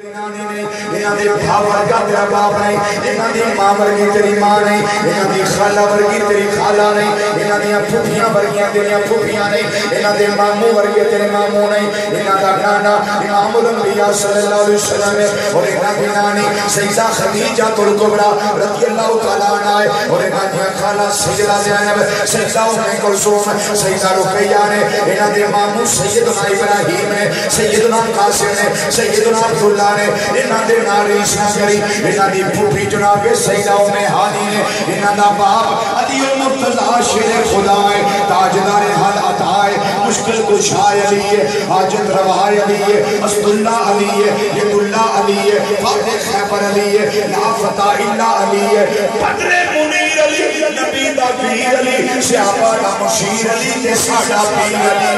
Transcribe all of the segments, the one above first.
انہاں دے بھا ورگا تیرا باپ نہیں، انہاں دی ماں ورگی تیری ماں نہیں، انہاں دی خالہ ورگی تیری خالہ نہیں، انہاں دی پھوپھیاں ورگیاں تیریاں پھوپھیاں نہیں، انہاں دے ماموں ورگے تیرے ماموں نہیں، انہاں دا نانا امام الانبیاء صلی اللہ علیہ وسلم ہے، اور انہاں دی نانی سیدہ خدیجہ الکبریٰ رضی اللہ تعالیٰ عنہ ہے، اور انہاں دی خالہ سیدہ زینب، سیدہ ام کلثوم، سیدہ رقیہ نے، انہاں دے ماموں سیدنا ابراہیم نے، سیدنا قاسم نے، سیدنا عبداللہ نے، انہاں دے ناریش نگری، انہاں دی پھوپھی جناب سیدہ ام ہانی نے، انہاں دا باپ علی المرتضی شیر خدا ہے، تاجدار حال عطا ہے، مشکل کشائے علی ہے، حاجت روا علی ہے، اسد اللہ علی ہے، ید اللہ علی ہے، فاتح خیبر علی ہے، لا فتح اللہ علی ہے، بدر منیر علی، نبی دا پیر علی، صحابہ دا مشیر علی، تے ساڈا پیر علی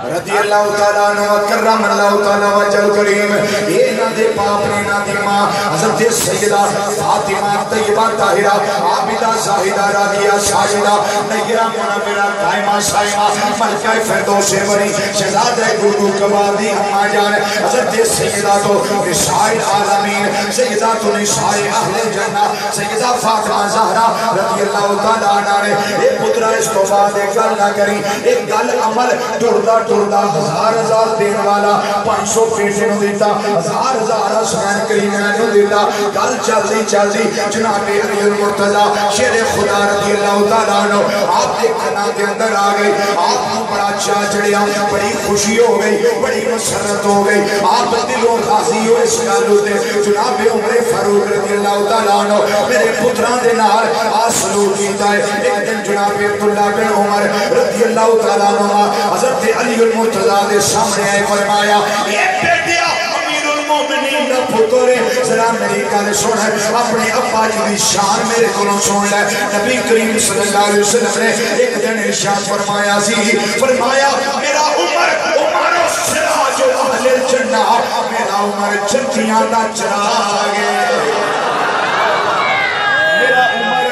رضی اللہ تعالیٰ عنہ کرم اللہ تعالیٰ وجل کریم. یہ نہ دے باپ نے نہ دی ماں حضرت سیدہ فاطمہ طیبہ طاہرہ عابدہ زاہدہ راضیہ ساجدہ نیرہ منورہ قائمہ سائمہ ملکہ فردوس بری شہزادہ گلو کبادی ہمہ جان حضرت سیدہ تو نساء العالمین سیدہ تو نساء اہل جنہ سیدہ فاطمہ زہرہ رضی اللہ تعالیٰ عنہ نے ایک پترہ اس کو بعد ایک گل نہ کری ایک گل عمل ٹردہ ہزار دین والا 500 پیٹے نو دیتا ہزار حسین کریمہ نو دیتا گل چل دی جناب علی المرتضی شیر خدا رضی اللہ تعالیٰ عنہ آپ کے کھنا کے اندر آگئی آپ کو بڑا چاہ چڑیا بڑی خوشی ہو گئی بڑی مسرت ہو گئی آپ دلوں خاصی ہو اس گالو دے جناب عمر فاروق رضی اللہ تعالیٰ عنہ میرے پتران دے نال آسلو کیتا ہے ایک دن جناب عبداللہ بن عمر رضی اللہ تعالیٰ عنہ حضرت علی المرتضی دے سامنے آئے فرمایا یہ بیٹیا امیر المومنین دا پتر ہے ذرا میری گل سن اپنے ابا جی دی شان میرے کولوں سن لے نبی کریم صلی اللہ علیہ وسلم نے ایک دن ارشاد فرمایا سی فرمایا میرا عمر سراج اہل الجنہ میرا عمر جنتیاں دا چراغ ہے میرا عمر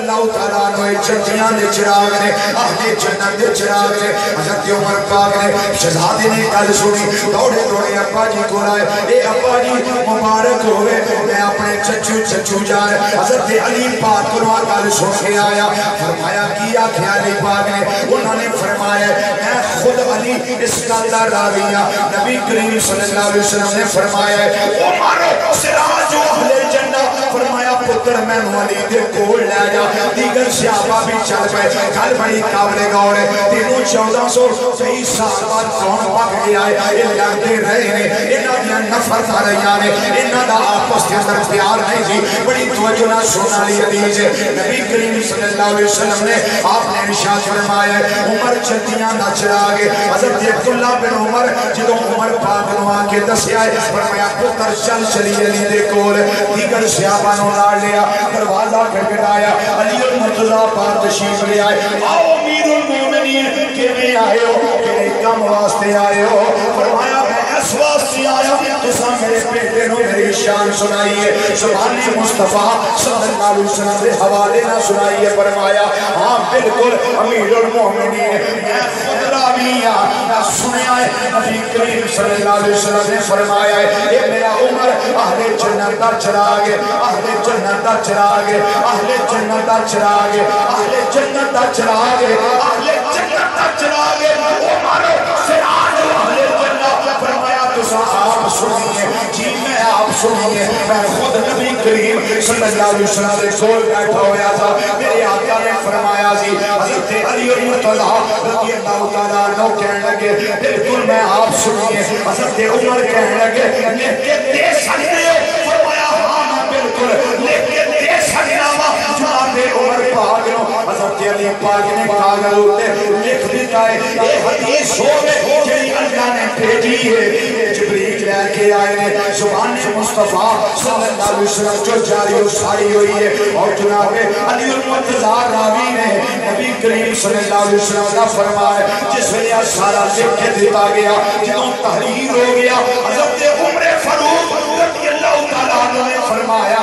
اللہ تعالیٰ عنہ جنتیاں دے چراغ نے اہل جنت دے چراغ نے حضرت عمر پاک نے شہزادے نے گل سنی دوڑے ابا جی کو لائے اے ابا جی مبارک ہوئے میں اپنے چچو جان حضرت علی پاک کو گل سن کے آیا فرمایا کیا علی پاک نے انہوں نے فرمایا میں خود علی اس گل دا راضی ہاں نبی کریم صلی اللہ علیہ وسلم نے فرمایا عمر سراج اہل الجنہ فرمایا پتر میں علی دے کول لے جا دیگر صحابہ بھی چل گئے گل بڑی قابل غور ہے 1423 سال بعد کون بھاگ گیا ہے یہ لڑتے رہے ہیں انہاں دیا نفرت آ رہی ہیں انہاں دا آپس کے اندر پیار نہیں جی بڑی توجہ نہ سننا لی حدیث ہے نبی کریم صلی اللہ علیہ وسلم نے آپ نے ارشاد فرمایا ہے عمر جنتیاں نہ چراغ حضرت عبداللہ بن عمر جدوں عمر پاک نو آ کے دسیا ہے فرمایا پتر چلی علی دے کول دیگر صحابہ نو لاڑ لیا دروازہ کھٹکھٹایا علی المرتضی پاک تشریف لے آئے آؤ امیر المومنین کیویں آئے ہو کیویں کم واسطے آئے ہو فرمایا میں اس واسطے آیا تساں میرے بیٹے نو میری شان سنائیے زبان مصطفیٰ صلی اللہ علیہ وسلم کے حوالے نہ سنائیے فرمایا ہاں بالکل امیر المومنین میں خود راوی ہاں سنیا ہے نبی کریم صلی اللہ علیہ وسلم نے فرمایا ہے یہ میرا عمر اہل جنت دا چراغ ہے اہل جنت دا چراغ ہے اہل جنت دا چراغ ہے اہل جنت دا چراغ ہے اہل جنت دا چراغ ہے عمر سراج اہل جنت فرمایا تسا آپ سنیے جی میں آپ سنیے میں خود نبی کریم صلی اللہ علیہ وسلم کے کول بیٹھا ہویا تھا میرے آقا نے فرمایا جی حضرت علی المرتضی رضی اللہ تعالیٰ عنہ کہنے لگے بالکل میں آپ سنیے حضرت عمر کہنے لگے لکھ کے دے سکتے ہو فرمایا ہاں میں بالکل لکھ کے دے سکتا ہوں جناب عمر پاک نو حضرت علی پاک نے کاغذ ہوتے لکھ دیتا ہے یہ حدیث ہو گئے جنہی اللہ نے بھیجی ہے جبریل لے کے آئے ہیں زبان مصطفیٰ صلی اللہ علیہ وسلم جو جاری و ساری ہوئی ہے اور جناب علی المرتضی راوی نے نبی کریم صلی اللہ علیہ وسلم کا فرمایا جس ویلے سارا لکھ کے دیتا گیا جدوں تحریر ہو گیا حضرت عمر فاروق رضی اللہ تعالیٰ عنہ نے فرمایا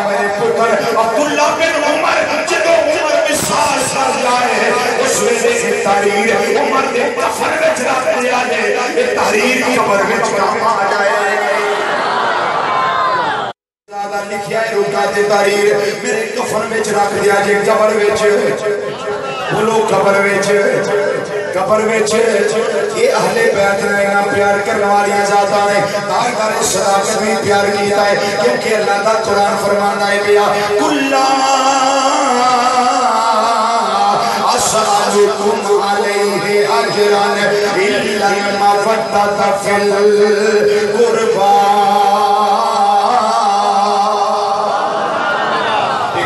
میرے پتر عبداللہ بن عمر جدوں عمر مثال کر جائے اس ویلے تحریر عمر نے کفر وچ تحریر میرے کفن میں رکھ دیا جے قبر وچ بولو قبر وچ یہ اہل بیت نے نا پیار کرنے والی ذاتاں نے تاں کر صداقت بھی پیار کیتا ہے کیونکہ اللہ دا قرآن فرمانا ہے بیا کلا اسألکم علیہ اجرا الا المودۃ فی القربى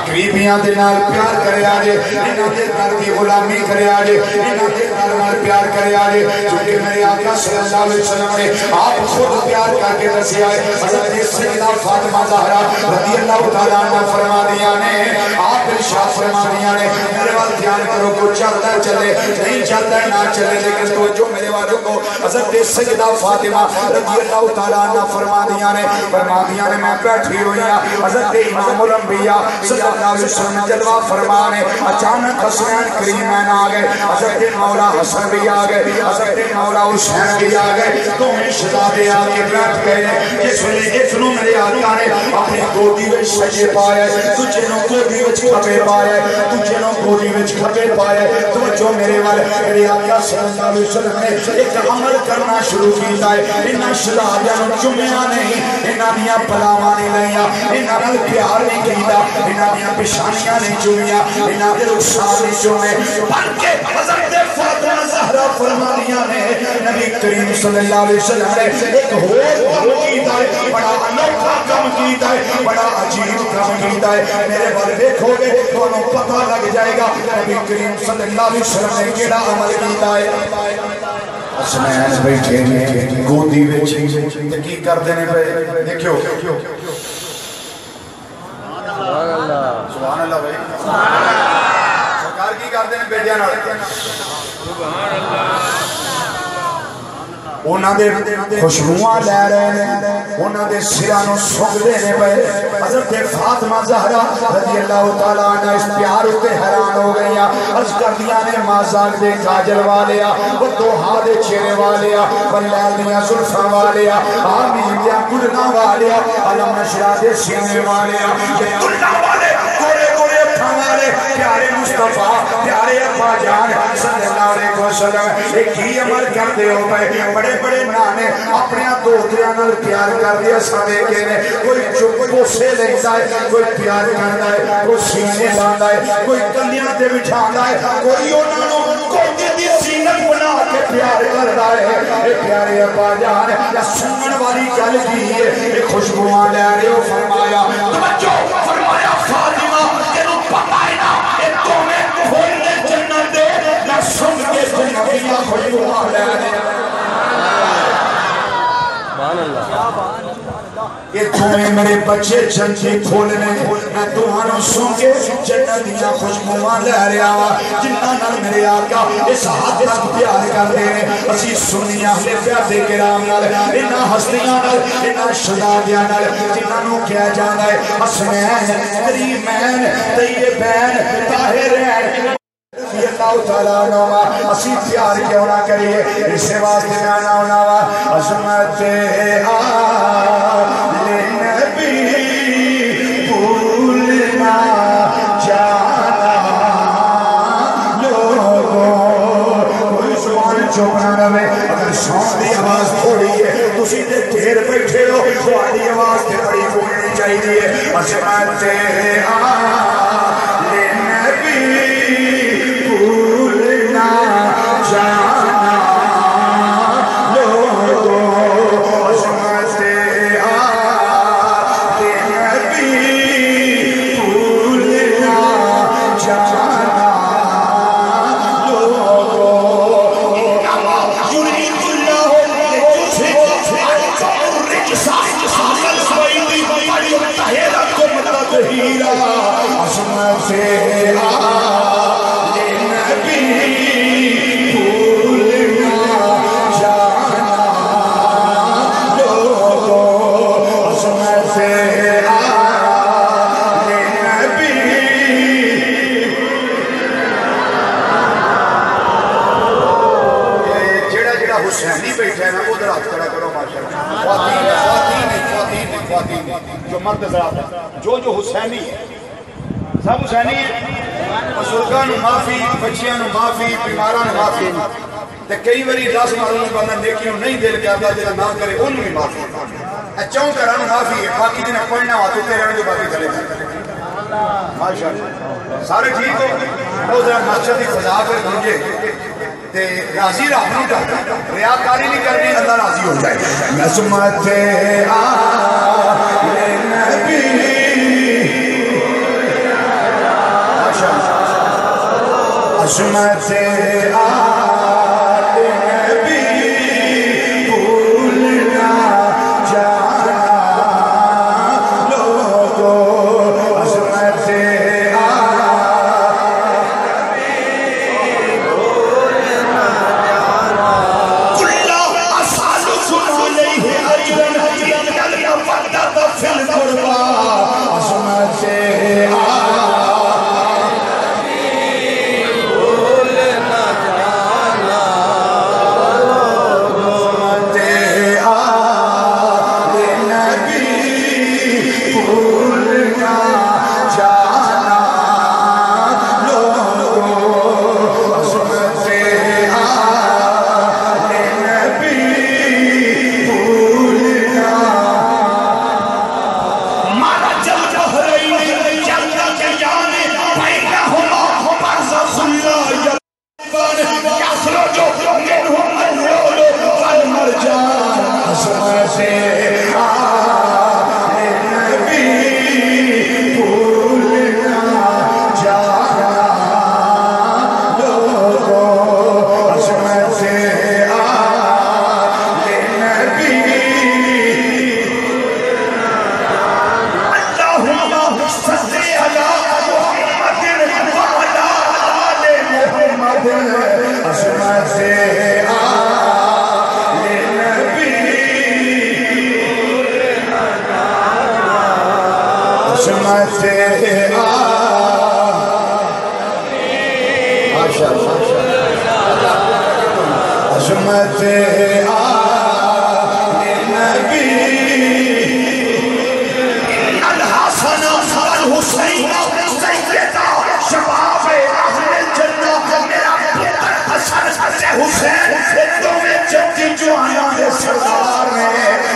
قریبیاں دے نال پیار کرے آجے انہاں دے در دی غلامی کرے آجے انہاں دے در نال پیار کرے آجے چونکہ میرے آقا صلی اللہ علیہ وسلم نے آپ خود پیار کر کے دسی آئے حضرت سیدہ فاطمہ زہرا رضی اللہ تعالیٰ عنہ فرما دیا نے آپ ارشاد فرما دیا نے میرے وال دھیان کرو کو چلتا چلے نہیں چلتا نہ چلے لیکن توجہ میرے والوں کو حضرت سیدہ فاطمہ رضی اللہ تعالیٰ عنہ فرما دیا نے میں بیٹھی ہوئی ہوں حضرت امام الانبیاء صلی اللہ علیہ وسلم جلوہ فرمانے اچانک حسین کریمین آگئے حضرت مولا حسن بھی آگئے حضرت مولا حسین بھی آگئے دونوں شہزادے آگے بیٹھ گئے جس ویلے ایک نو میرے آقا نے اپنی گودی وچ سجے پائے تجھے نو گودی وچ کھپے پائے تجھے نو گودی وچ کھپے پائے توجہ میرے والے میرے آقا صلی اللہ علیہ وسلم نے ایک عمل کرنا شروع کیتا ہے انہاں شہزادیاں نو چومیا نہیں انہاں دیاں بلاواں نہیں لئیاں انہاں نال پیار نہیں کیتا انہاں دیاں پشانیاں نہیں چومیا انہاں دے رخسار نہیں چومے بلکہ حضرت فاطمہ زہرا فرمانیاں نے نبی کریم صلی اللہ علیہ وسلم نے ایک کام کیتا ہے بڑا انوکھا کام کیتا ہے بڑا عجیب کام کیتا ہے میرے بارے دیکھو گے تو پتہ لگ جائے گا نبی کریم صلی اللہ علیہ وسلم نے کیڑا عمل کیتا ہے حسنین بیٹھے نے گودی وچ کی کردے نے پے دیکھو سبحان اللہ بھائی سرکار کی کردے نے بیٹیاں نال سبحان اللہ انہاں دے خوشبوواں لے رہے ہیں انہاں دے سراں نوں سونگ دینے پئے حضرت فاطمہ زہرا رضی اللہ تعالیٰ عنہ اس پیار تے حیران ہو گئیاں عرض کردیاں نے مازاق دے کاجل والیا وہ دوہا دے چہرے والیا واللیل دیاں زلفاں والیا آمین دیاں گلنا والیا علم نشرہ دے سینے والیا گلنا والے گورے گورے ہمارے پیارے مصطفیٰ پیارے ابا جان صلی اللہ علیہ وسلم ایک ہی عمل کرتے ہو گئے بڑے بڑے نانے اپنے دوستیاں نال پیار کر دیا سارے کے نے کوئی چپ کو سے لیتا ہے کوئی پیار کرتا ہے کوئی سینے لاتا ہے کوئی کلیاں تے بٹھاتا ہے کوئی انہاں نوں کوئی دی سینت بنا کے پیار کرتا ہے اے پیارے ابا جان یا سنن والی گل کی ہے اے خوشبوواں لے رہے ہو فرمایا توجہ فرمایا فاطمہ تینوں پتہ ہے نا اے تمہیں کھولنے جنت دے نہ سن کے جنتیاں خوشبوواں لے رہے ہیں یہ تمہیں میرے بچے جنتی کھولنے میں تمہاروں سن کے جنتیاں خوشبوواں لے رہا ہوا جنہاں نال میرے آقا اس حد تک پیار کر دے اسی سنی اہل بیت کرام نال انہاں ہستیاں نال انہاں شہزادیاں نال جنہاں نوں کہا جانا ہے حسنین کریمین طیبین طاہرین رضی اللہ تعالیٰ عنہ اسی پیار کیوں نہ کریے اسے واسطے میں نہ ہونا وا عظمت آل نبی بھولنا جانا لوگوں کوئی زبان چوپنا رہے اگر شان دی آواز تھوڑی ہے تسی دے ڈھیر بیٹھے ہو تھوڑی آواز تے بڑی بولنی چاہیے عظمت آل نبی جانا لوگوں عظمت آل نبی بھولنا جانا لوگوں انما یرید اللہ لتذهب الرجس اهل البيت ويطهركم تطهيرا عظمت جڑا حسینی بیٹھا ہے نا وہ ادھر ہاتھ کھڑا کرو ماشاءاللہ. خواتین جو مرد حضرات ہیں جو حسینی ہے سب حسینی ہے. بزرگاں نو معافی, بچیاں نو معافی, بیماراں نو معافی. تے کئی باری 10 مالوں بندہ نیکی نو نہیں دل کردا جڑا نہ کرے اونوں بھی معافی. چوں گھراں نو معافی ہے, باقی جنہیں پڑھنا ہوا تو تیرے جو باقی چلے جائے. ماشاءاللہ سارے ٹھیک ہو. وہ ذرا مسجد کی فضا پہ گونجے تے راضی رہنی چاہتا, ریاکاری نہیں کرنی, اللہ راضی ہو جائے. نظمت آل نبی عظمت آل نبی بھولنا جانا لوگو. عظمت آل نبی بھولنا جانا کل اصالکم علیہ اجرا فقط فی القربى.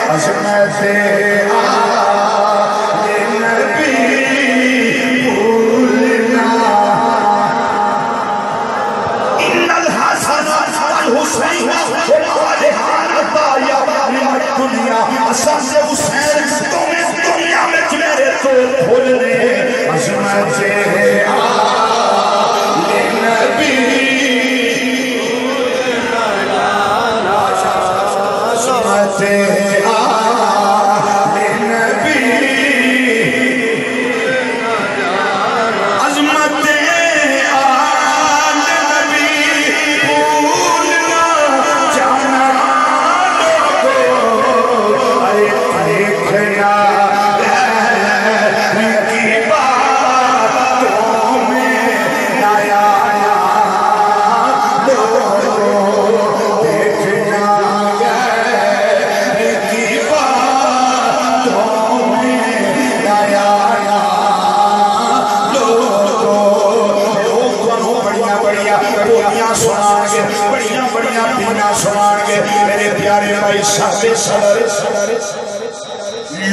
عظمت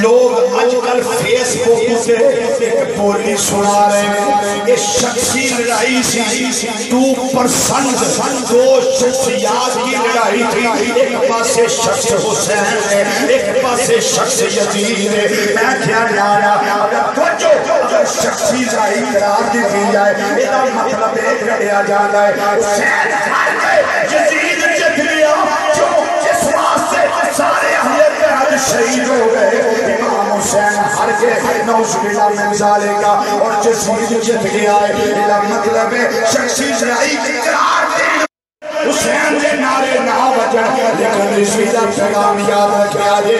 لوگ آج کل فیس بک سے ایک بولی سنا رہے ہیں. یہ شخصی لڑائی سی 2% دو شخصیات کی لڑائی تھی. ایک پاسے شخص حسین ہے, ایک پاسے شخص یزید ہے. میں کیا جانا اگر توجہ شخصی لڑائی قرار دی دی جائے یہ مطلب ایک لڑیا جانا ہے حسین ہار گئے یزید جت گیا جس واسطے سارے اہلیت حج شہید ہو گئے. امام حسین ہر کے نوز بلا من ذالکا اور جسید جت گیا ہے. یہ مطلب ہے شخصی لڑائی قرار دی حسین دے نعرے نہ بجن لیکن رسیدہ پیغام یاد رکھے آجے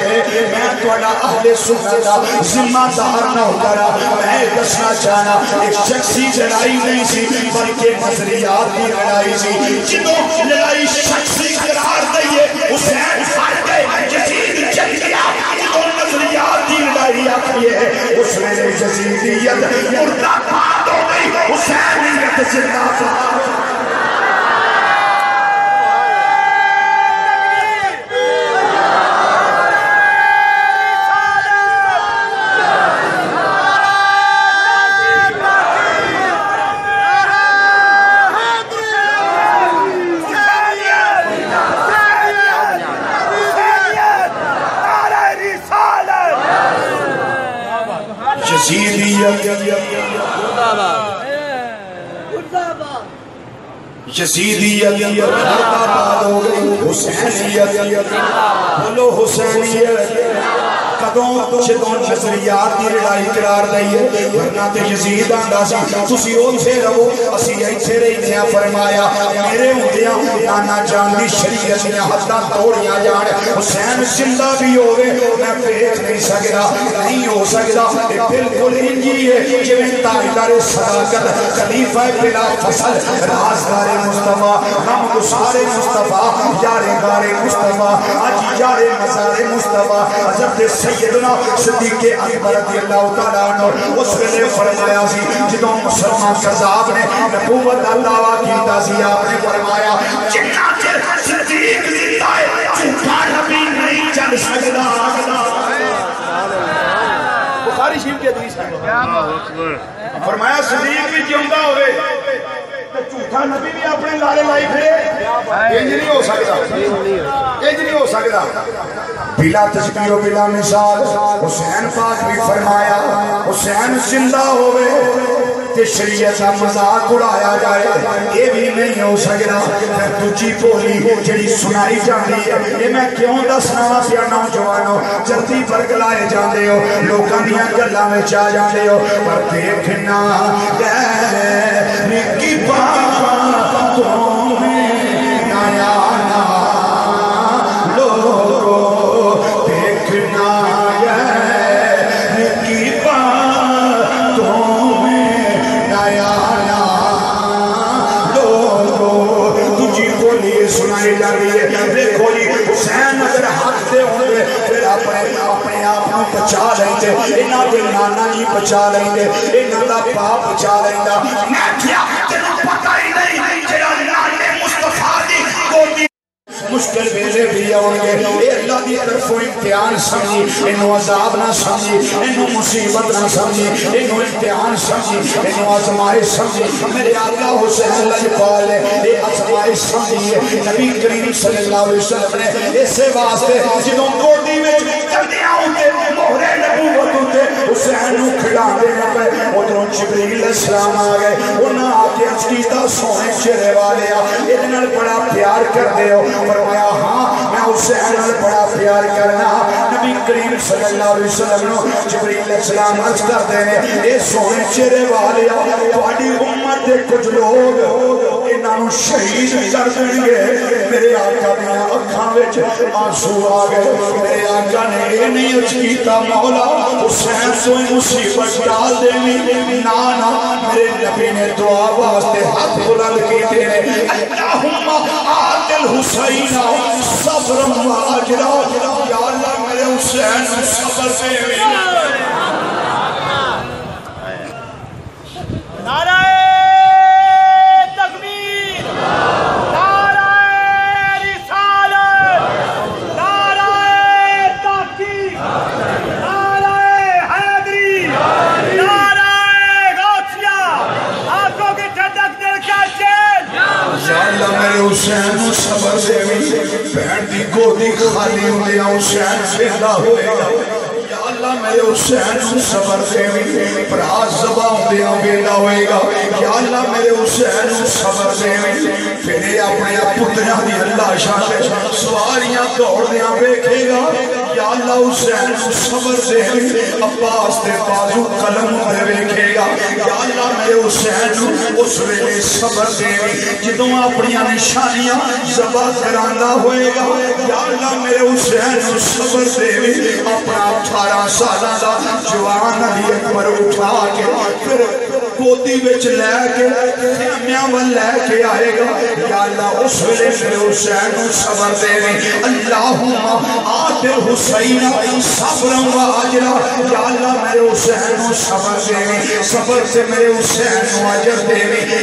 میں توڑا اہل سنت ذمہ دار نہ ہوتا میں دسنا چاہنا ایک شخصی لڑائی نہیں سی بلکہ نظریات کی لڑائی سی. جنہوں لڑائی شخصی قرار دئیے یزیدیت مردہ باد ہو گئی، حسینیت زندہ باد۔ یزیدیت مردہ ہو گئی، حسینیت بولو حسینیت کدوں جدوں نظریات دی لڑائی قرار دئیے، ورنہ تے یزید آندا سی تسی اوتھے رہو اسی ایتھے رہندے ہاں، فرمایا میرے ہوندیاں نانا جان دی شریعت دیاں حداں توڑیاں جان، حسین زندہ بھی ہوئے میں دیکھ نہیں سکدا، نہیں ہو سکدا، بالکل انجی ہے جویں تاجدار صداقت خلیفہ بلا فصل رازدار مصطفیٰ غم گسار مصطفیٰ یار غار مصطفیٰ آج یار مزار مصطفیٰ حضرت سیدنا صدیق اکبر رضی اللہ تعالیٰ عنہ اس ویلے فرمایا سی جدوں مسلمان قذاب نے نبوت دا دعویٰ کیتا سی، آپ نے فرمایا جتنا چر صدیق زندہ ہے جھوٹا نبی نہیں چل سکتا۔ بخاری شریف کی حدیث ہے، فرمایا صدیق بھی جیوندا ہوئے تو جھوٹا نبی بھی اپنے لالے لائی پھرے، انج نہیں ہو سکتا، انج نہیں ہو سکتا۔ بلا تشبیہ و بلا مثال حسین پاک بھی فرمایا حسین زندہ ہوئے تے شریعت کا مذاق اڑایا جائے، یہ بھی نہیں ہو سکتا۔ پھر دوجی بولی جڑی سنائی جاندی ہے، یہ میں کیوں دسنا پیا نوجوانوں، جلدی برگلائے جاندے ہو، لوکاں دیاں گلاں وچ آ جاندے ہو، پر دیکھنا غیر کی باتوں میں نیا بچا لیں گے، انہاں دے نانا جی بچا لیں گے، انہاں دا باپ بچا لیں گا۔ میں کیا تینوں پتہ ہی نہیں جڑا نانے مصطفیٰ دی گودی مشکل ویلے بھی آؤں گے، اے اللہ دی طرفوں امتحان سمجھی، انہوں عذاب نہ سمجھی، انہوں مصیبت نہ سمجھی، انہوں امتحان سمجھی، انہوں آزمائش سمجھی۔ میرے آقا حسین لجپال ہے، اے آزمائش سمجھیے۔ نبی کریم صلی اللہ علیہ وسلم نے اسے واسطے جنہوں گودی میں جلدیاں ہوتے مہرے نبوت ہوتے حسین نو کھڑا دے پہ ادھروں جبریل السلام آ گئے، انہاں آکے عزیزہ سونے چہرے والے اتنا بڑا پیار کر دے ہو، فرمایا ہاں میں حسین نال بڑا پیار کرنا۔ نبی کریم صلی اللہ علیہ وسلم نو جبریل علیہ السلام عرض کر دینے اے سونے چہرے والے تہاڈی امت دے کچھ لوگ انہاں نو شہید کر دیں گے۔ میرے آقا دیاں اکھاں وچ آنسو آ گئے، میرے آقا نے اے نہیں عرض کیتا مولا حسین تو مصیبت ڈال دینی، نانا میرے نبی نے دعا واسطے ہاتھ بلند کیتے ہیں اللہم آت الحسین صبر و اجرا، یا اللہ میرے حسین صبر سے نعرہ تکبیر، نعرہ رسالت، نعرہ تحقیق، نعرہ حیدری، نعرہ غوثیہ، آنکھوں کی ٹھنڈک دل کا چین۔ یا اللہ میرے حسین صبر سے بہن دی گودی خالی ہوئے حسین زندہ ہوئے گا، یا اللہ میرے حسین صبر سے پراز زبان دیا بیدہ ہوئے گا، یا اللہ میرے حسین صبر سے پھر اپنے پترہ دی اللہ شاہ سواریاں دوڑ دیا بیکھے گا، یا اللہ حسین صبر سے عباس دے بازو قلم دے بیکھے گا، یا اللہ میرے حسین اس ویلے صبر سے جدوں اپنی نشانیاں زبا کرانا ہوئے گا، یا اللہ میرے حسین صبر دے اپنا 18 سالہ دا جوان علی اکبر اٹھا کے پھر گودی وچ لے کے خیمیاں ول لے کے آئے گا یا اللہ اس ویلے میرے حسین صبر دے اللہم آت حسین صبرا و اجرا یا اللہ میرے حسین صبر دے صبر سے میرے حسین اجر دے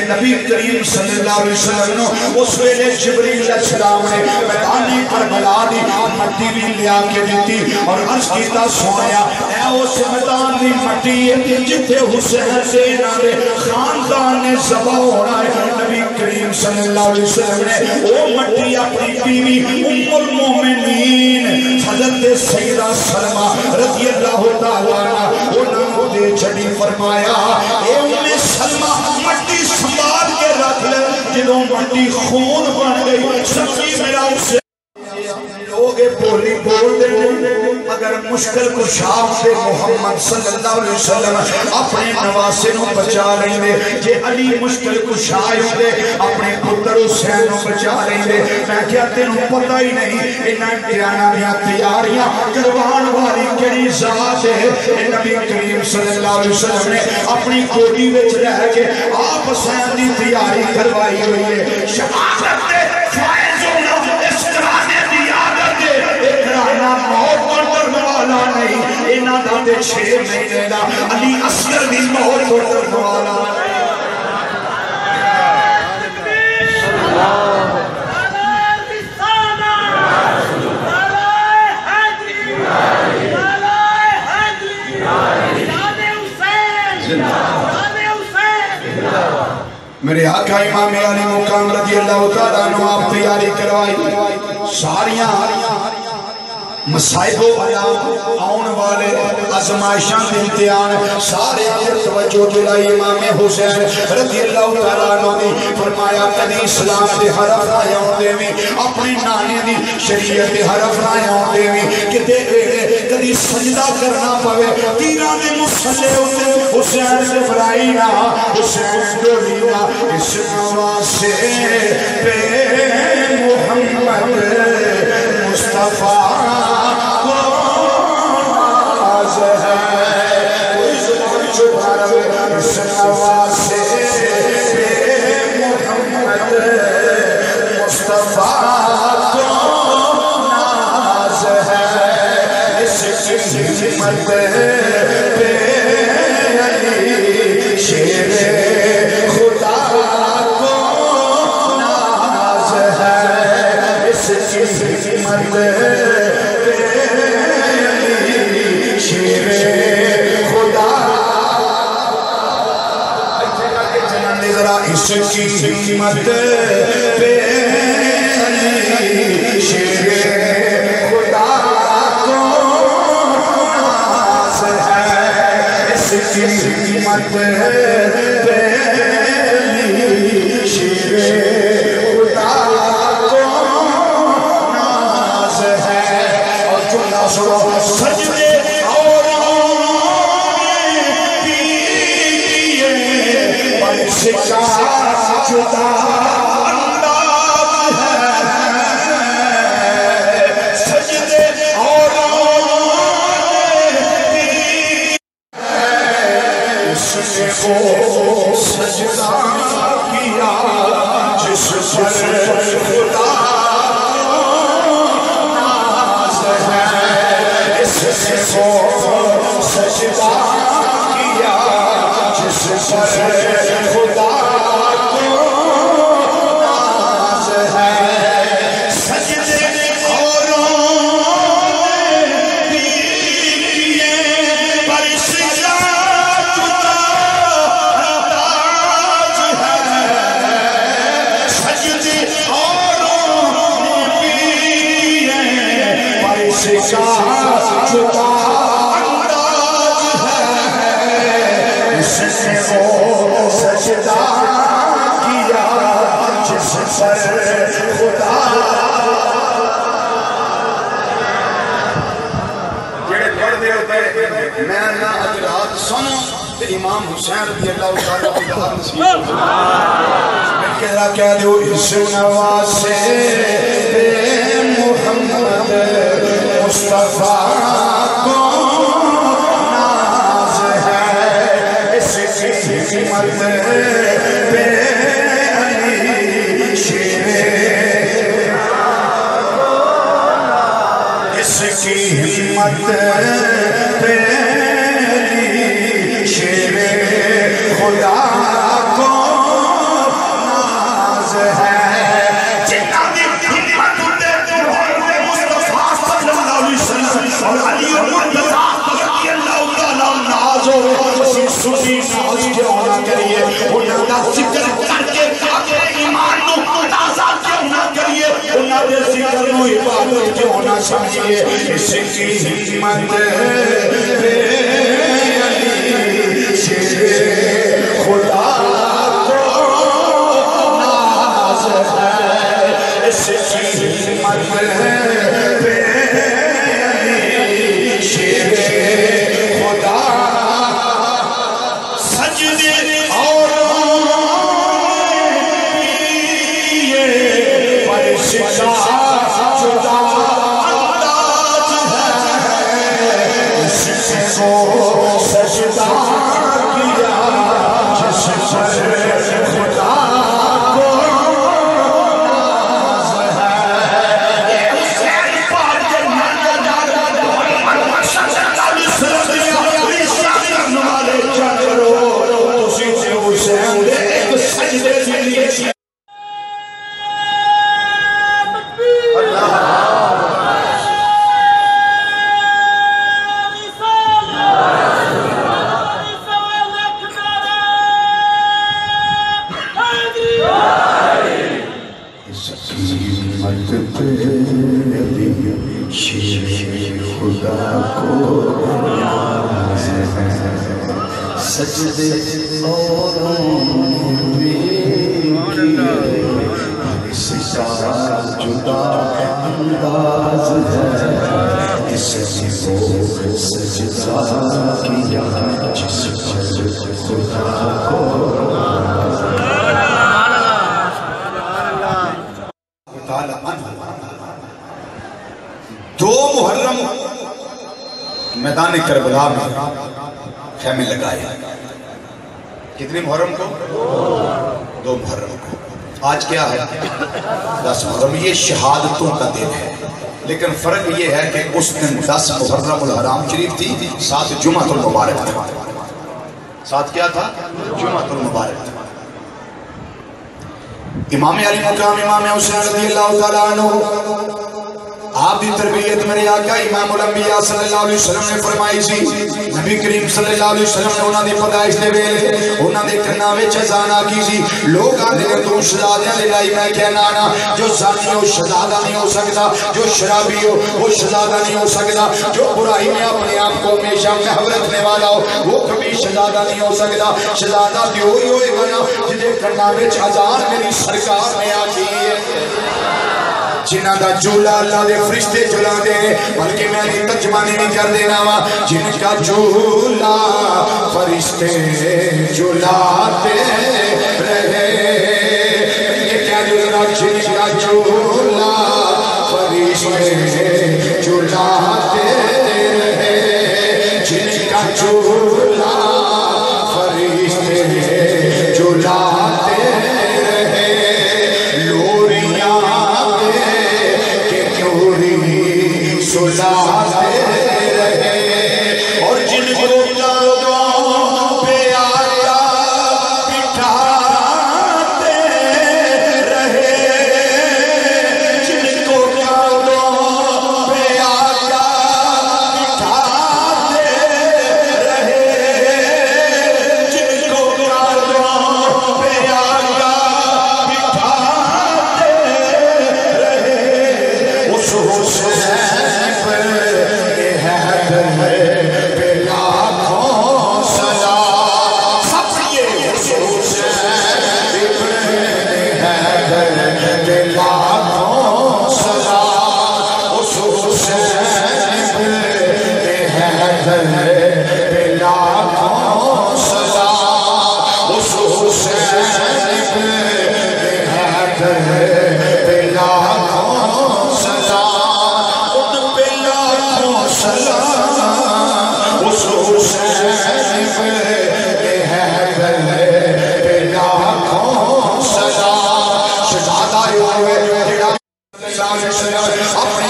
نبی کریم صلی اللہ علیہ وسلم اس ویلے جبریل علیہ السلام نے میدان کربلا دی مٹی بھی لیا کے دیتی اور عرض کیتا سویا اے اس میدان دی مٹی جتھے حسین دینا دے خاندان نے ذبح ہونا ہے نبی کریم صلی اللہ علیہ وسلم نے وہ مٹی اپنی بیوی ام المومنین حضرت سیدہ سلمہ رضی اللہ تعالیٰ عنہ انہوں نے چھڑی فرمایا اے ام سلمہ مٹی سنبھال کے رکھ لے جنہوں مٹی خون بن گئی سچی میرا اسے لوگ بولی بول دے اگر مشکل کو شاپ دے محمد صلی اللہ علیہ وسلم اپنے نواسے نو بچا رہے دے جے علی مشکل کو شاپ دے اپنے پتر حسین نو بچا رہے دے میں کیا تینوں پتہ ہی نہیں انہیں پیانا دیا تیاریاں کروان والی کڑی ذات ہے نبی کریم صلی اللہ علیہ وسلم نے اپنی کوٹی وچ رہ کے آپ حسین دی تیاری کروائی ہوئی ہے شہادت دے فائز ہونا اس کرانے دی عادت دے اکرانا موت پر درد والا نہیں اینا داتے 6 مہینے دا علی اصغر بھی موت پر درد والا میرے آقا امام علی مقام رضی اللہ تعالیٰ عنہ آپ تیاری کروائی ساریاں مصائب و آن والے ازمائشان امتحان سارے پر توجہ دلائی امام حسین رضی اللہ تعالیٰ عنہ نے فرمایا کدی اسلام دے حرف نہ ہوندے وی اپنی نانے دی شریعت دے حرف نہ ہوندے وی کدی سجدہ کرنا پوے تیران دے مسلے ہوتے حسین سے فرائی نہ حسین ڈولی نہ اس نواسے پہ محمد مصطفیٰ اس کی حکمت پہ علی شیر خدا کو ناز ہے اس کی حکمت پہ علی شیر خدا کو ناز ہے اور چلا سنو سجدے سکا جدا انداز ہے سجدے اور اس نے وہ سجدہ کیا جس پر خدا ناز ہے اس نے وہ سجدہ کیا جس پر خدا کو ناز ہے سجدے اوروں نے کیے پر سجا جدا انداز ہے سجدے اوروں نے کیے پر سجا جدا سجدہ کیا جس پر خدا جڑے پڑھ دے ہوتے میں نہ حضرات سنو امام حسین رضی اللہ تعالیٰ عنہ نصیب میں کہہ رہا کہہ دو اس نواسے محمد اس کی ہمت تیری شیر خدا کو ناز ہے جتنا بھی ہمت تیری مصطفیٰ صلی اللہ علیہ وسلم اور علی مرتضیٰ رضی اللہ تعالیٰ ناز ہو سنی ناز کیوں نہ کریے انہاں دا ذکر کر کے اپنے ایمان نو تازہ کیوں نہ کریے انہاں دے ذکر نو عبادت کیوں نہ سمجھیے اس کی ہمت علی شیر خدا کو ناز ہے اس کی ہمت علی شیر خدا سجدے اور فرشتہ جدا انداز ہے اس کو سجدہ کیا جس پر خدا کو ناز ہے یہ حسین پاک جنت محمد صلی اللہ علیہ وسلم والے چکرو تسی سے حسین دے ایک سجدے کے لیے سجدے اوروں بھی کیے فرشتہ جدا انداز ہے اس کو سجدہ کیا جس پر خدا کو دو محرم میدان کربلا میں خیمے لگائے کتنے محرم کو؟ دو محرم کو آج کیا ہے 10 محرم یہ شہادتوں کا دن ہے لیکن فرق یہ ہے کہ اس دن 10 محرم الحرام شریف تھی 7 جمعۃ المبارک تھا 7 کیا تھا؟ جمعۃ المبارک تھا امام علی مقام امام حسین رضی اللہ تعالیٰ عنہ آپ دی تربیت میرے آقا امام الانبیاء صلی اللہ علیہ وسلم نے فرمائی سی نبی کریم صلی اللہ علیہ وسلم نے انہاں دی پیدائش دے ویلے انہاں دے کنا وچ اذان آکی سی لوگ آندے نے تو شہزادیاں دی لائی میں کہنا نا جو زانی ہو شہزادہ نہیں ہو سکتا جو شرابی ہو وہ شہزادہ نہیں ہو سکتا جو برائی میں اپنے آپ کو ہمیشہ محو رکھنے والا ہو وہ کبھی شہزادہ نہیں ہو سکتا شہزادہ بھی ہوئی ہوئے گا نا جدے کنا وچ اذان میری سرکار نے آکی ہے جنہ دا جھولا اللہ دے فرشتے جھولا دے بلکہ میں نے ترجمانی نہیں کر دینا وا جن کا جھولا فرشتے جھولاتے رہے یہ کیا جھولا جن کا جھولا فرشتے جھولاتے رہے جن کا جھولا فرشتے جھولاتے رہے لوریاں سلاتے رہے اور جن کو کانوں پہ آیا بٹھاتے رہے جن کو کانوں پہ آیا بٹھاتے رہے جن کو کانوں پہ آیا بٹھاتے رہے اس حسین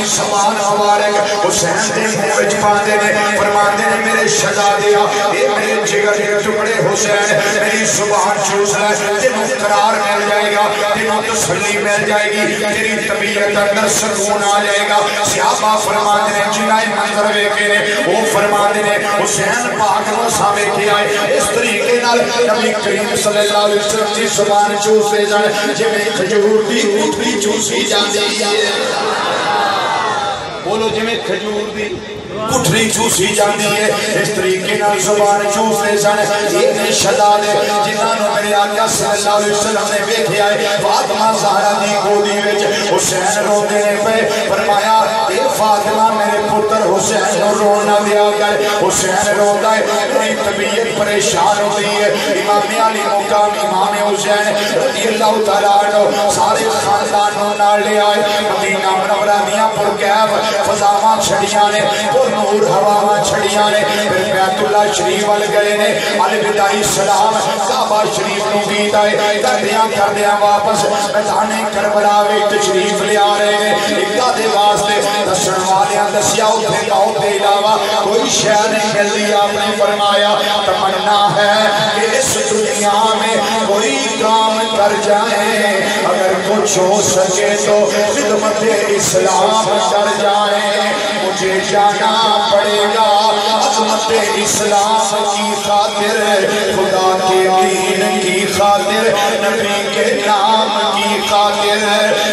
اپنی زبان مبارک حسین دے منہ وچ پاندے نے فرماندے نے میرے شہزادے اے میرے جگر دے ٹکڑے حسین میری زبان چوس لے تینوں قرار مل جائے گا تینوں تسلی مل جائے گی تیری طبیعت اندر سکون آ جائے گا صحابہ فرماندے نے جنہاں منظر ویکھے نے وہ فرماندے نے حسین پاک نوں سامنے کے آئے اس طریقے نال نبی کریم صلی اللہ علیہ وسلم دی زبان چوسے جان جویں کھجور دی گٹھلی چوسی جاندی ہے بولو جویں کھجور دی گٹھلی چوسی جاندی ہے اس طریقے نال زبان چوسے جان یہ شہزادے جنہاں نوں میرے آقا صلی اللہ علیہ وسلم نے ویکھیا ہے فاطمہ زہرا دی گودی وچ حسین روندے پے فرمایا اے فاطمہ میرے پتر حسین نوں رون نہ دیا کر حسین روندا ہے میری طبیعت پریشان ہوئی ہے امام علی مقام امام حسین رضی اللہ تعالی عنہ سارے خاندان نوں نال لے آئے مدینہ منورہ دیاں پرکیف فضاواں چھڑیاں نے نور ہواواں چھڑیاں نے پھر بیت اللہ شریف وال گئے نے الوداعی سلام کعبہ شریف نوں گیت آئے کردیاں واپس میدان کربلا وچ تشریف لے آ رہے نے اکا دے واسطے دسن والیاں دسیا اوتھے موت دے علاوہ کوئی شے نہیں ملدی آپ نے فرمایا تمنا ہے کہ اس دنیا میں کوئی کام کر جائیں اگر کچھ ہو سکے تو خدمت اسلام کر جائیں مجھے جانا پڑے گا عظمت اسلام کی خاطر خدا کے دین کی خاطر نبی کے نام کی خاطر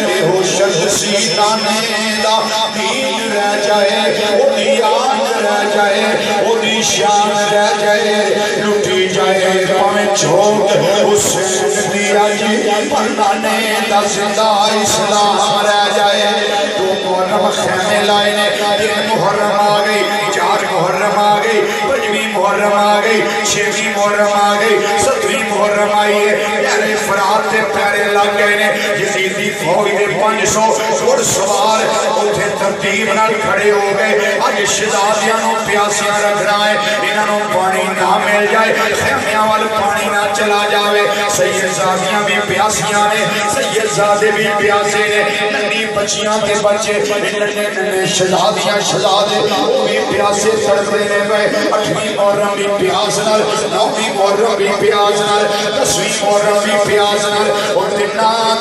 اے ہو شخصی دانے دا دین رہ جائے وہ دیان رہ جائے وہ دی شان رہ جائے لٹی جائے پاویں چھوٹ حسین دیا جی پردانے دا زندہ اسلام رہ جائے تو محرم خیمے لائے نے یہ محرم آگئی چار محرم آگئی پنجویں محرم آگئی چھویں محرم آگئی ستویں محرم آئی ہے پیارے فرات تے پیارے لگ گئے نے یزیدی فوج دے 500 گھڑ سوار اوتھے ترتیب نال کھڑے ہو گئے اج شہزادیاں نوں پیاسیاں رکھنا ہے انہاں نوں پانی نہ مل جائے خیمیاں وال پانی نہ چلا جاوے سیدزادیاں بھی پیاسیاں نے سیدزادے بھی پیاسے نے ننھی بچیاں کے بچے ننھے شہزادیاں شہزادے وہ بھی پیاسے تڑپے نے پے 8ویں محرم بھی پیاس نال 9ویں محرم بھی پیاس نال 10ویں محرم بھی پیاس نال اور دناں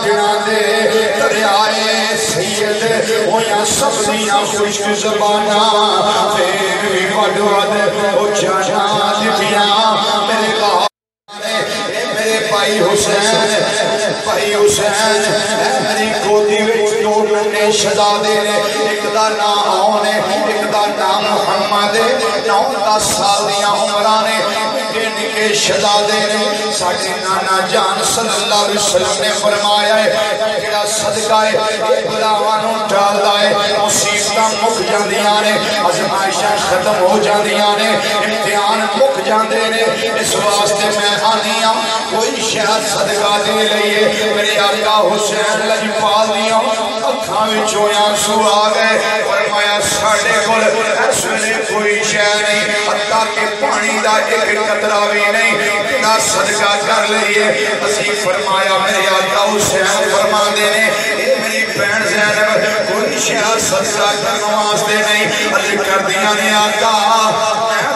دے دریائے سید ہویاں سب دیاں خشک زباناں پھر بھی وڈ او جانا دتیاں میرے باپ میرے بھائی حسین میری گودی وچ دو ننے شہزادے نے ایک دا نام آن ایک دا نام محمد 9-10 سال دیاں عمراں نے نکے شہزادے نے ساڈے نانا جان صلی اللہ علیہ وسلم نے فرمایا ہے جڑا صدقہ ہے بلاواں نوں ٹالدا ہے مصیبتاں مک جاندیاں نے آزمائشاں ختم ہو جاندیاں نے امتحان مک جاندے نے اس واسطے میں آنی ہوں کوئی شہد صدقہ دے لئیے میرے آقا حسین لجپال دیاں اکھاں وچوں آنسو آ گئے فرمایا ساڈے کول اس ویلے کوئی شے نہیں حتیٰ کہ پانی دا ایک قطرہ بھی نہیں بنا صدقہ کر لئیے اسی فرمایا میرے آقا حسین فرماندے نے اے میری بہن زینب کوئی شہد صدقہ کرنے واسطے نہیں عرض کر دیا نے آقا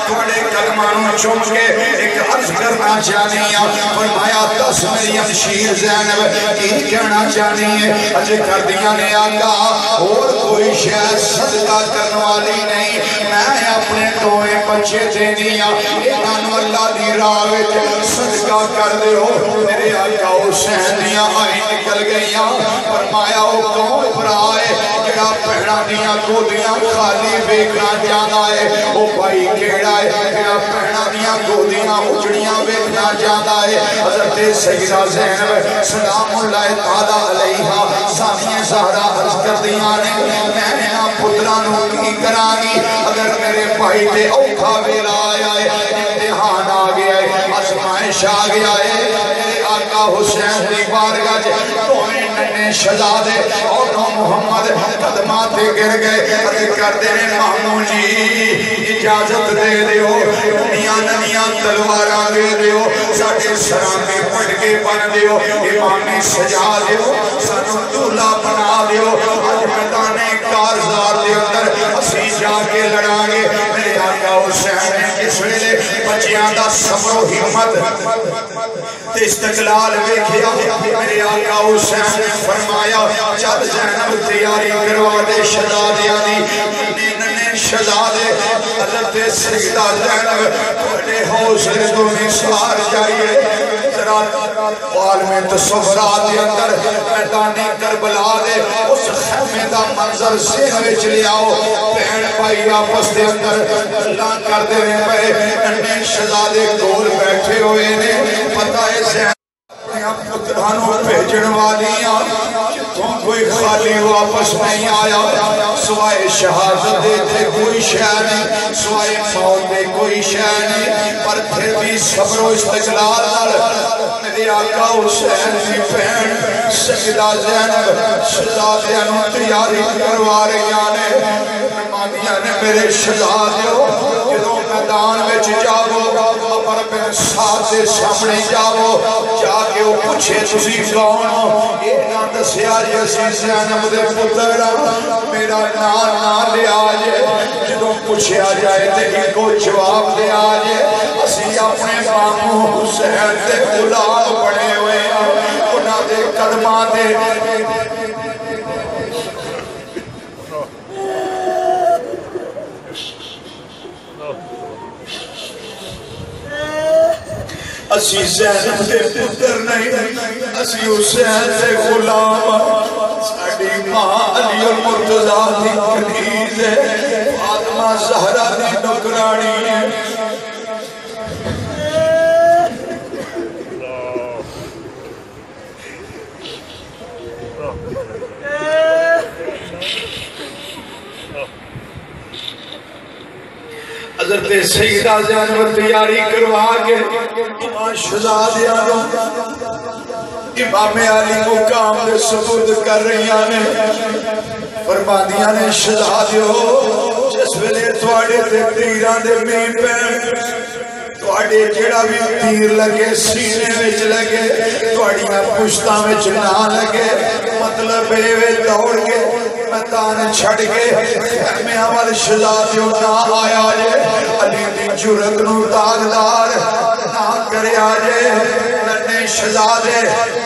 تھوڑے قدمانوں چوم کے ایک عرض کرنا چاہنی ہے فرمایا 10 میری امشیر زینب کی کہنا چاہنی ہے عرض کر دیا نے آقا اور کوئی شہد صدقہ کرنے والی نہیں میں اپنے دوئے بچے دے دیا انہوں اللہ دی راوت صدقہ کر دے ہو میرے آقا حسین دیا آئی نکل گئیاں فرمایا وہ کون پر آئے جڑا پہنا دیا کو دیا خالی بیکنا جانا ہے وہ بھائی کیڑا ہے جڑا پہنا دیا کو دیا اجڑیاں بیکنا جانا ہے حضرت سیدہ زینب سلام اللہ تعالیٰ علیہا سامیہ زہرہ عرض کر دیا نے میں نے پترانوں کی کرانی اگر میرے بھائی تے اوکھا ویلا آیا ہے امتحان آ گیا ہے آزمائش آ گیا ہے میرے آقا حسین دی بارگاہ تو ننے شہزادے اور محمد قدمات گر گئے کر دینے محمود جی اجازت دے دیو ننیاں تلواراں دے دیو ساڑھے سرامے پڑھ کے بن دیو امامی سجا دیو سانو دولہ بنا دیو آج میدان کارزار دے اندر اسی جا کے لڑاں گے میرے آقا حسین جس ویلے بچیاں دا صبر و حمت استقلال ویکھیا میرے آقا حسین نے فرمایا چل زینب تیاری کروا دے شہزادیاں دی ننے شہزادے حضرت سیدہ زینب بڑے حوصلے تو نثار جائیے ذرا عالم تصورات کے اندر میدان کربلا دے اس خیمے دا منظر ذہن وچ لے آؤ بہن بھائی آپس دے اندر اللہ کر دے پے ننے شہزادے کول بیٹھے ہوئے نے پتہ ہے زینب پترانوں بھیجن والیاں جتوں کوئی خالی واپس نہیں آیا سوائے شہادت دے تھے کوئی شہ نہیں سوائے موت دے کوئی شہ نہیں پر پھر بھی صبر و استقلال میرے آقا حسین کی بہن سیدہ زینب شہزادیاں نوں تیاری کروا رہی نے مانیاں نے میرے شہزادیوں جدوں میدان وچ جاؤ عمر بن سعد دے سامنے جاؤ جا کے وہ پوچھے تسی کون ہو یہ نہ دسیا جی اسی زینب دے پتر میرا نام لے آجے جدوں پوچھیا جائے تے ان کو جواب دے آجے اسی اپنے ماموں حسین دے غلام بنے ہوئے انہاں دے قدماں دے اسی زینب دے پتر نہیں اسی حسین دے غلام ساڑی ماں علی المرتضیٰ دی کنیز ہے فاطمہ زہرہ دی نکرانی ہے حضرت سیدہ زینب تیاری کروا کے امام شہزادیاں امام علی مقام دے سپرد کر رہی نے فرماندیاں نے شہزادیوں جس ویلے تواڈے تے تیراں دے مین پین تواڈے جڑا بھی تیر لگے سینے وچ لگے تواڈیاں پشتاں وچ نہ لگے مطلب اے دوڑ کے میدان چھڑ کے خیمے اول شہزادیوں نہ آیا جے علی دی جرت نو داغدار نہ کرے آجے ننے شہزادے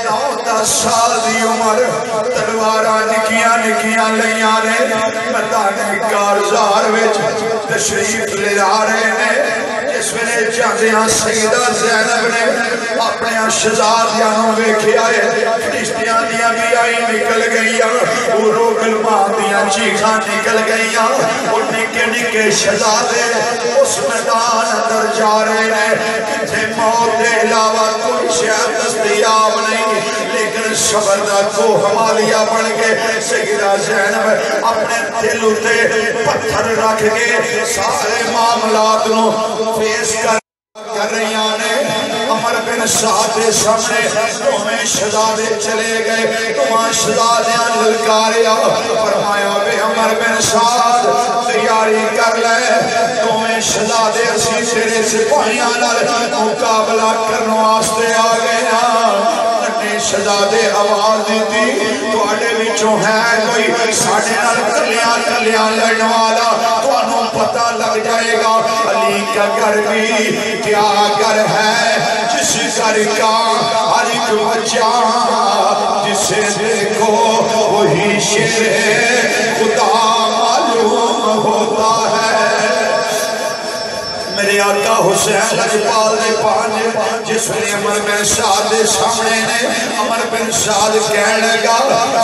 9-10 سال دی عمر تلواراں نکیاں لگیاں نے میدان کارزار وچ تشریف لے آ رہے نے جس ویلے جاندیاں سیدہ زینب نے اپنے شہزادیاں نوں ویکھیا ہے فرشتیاں دیاں بھی آئی نکل گئیاں روح گلماں دیاں چیخاں نکل گئیاں اور نکے نکے شہزادے اس میدان اندر جا رہے ہیں کتھے موت دے علاوہ کوئی شے دستیاب نہیں لیکن صبر دا کو ہمالیہ بن کے سیدہ زینب اپنے دل اتے پتھر رکھ کے سارے معاملات نو فیس کر رہی نے عمر بن سعد دے سامنے تمہیں شہزادے چلے گئے تمہیں شہزادیاں للکاریا فرمایا بے عمر بن سعد تیاری کر لے تمہیں شہزادے اسی تیرے سپاہیاں مقابلہ کرنے واسطے آ گئے شہزادے آواز دیتی تو آڑے بچوں ہے کوئی ساڑھے نال کلیاں لڑن والا تو انہوں پتہ لگ جائے گا علی کا گھر بھی کیا گھر ہے جس گھر کا ہر ایک بچہ جسے دیکھو وہی شیر خدا معلوم ہوتا ہے میرے آقا حسین لجپال دے پانچ جس نے عمر بن سعد دے سامنے نے عمر بن سعد کہنے لگا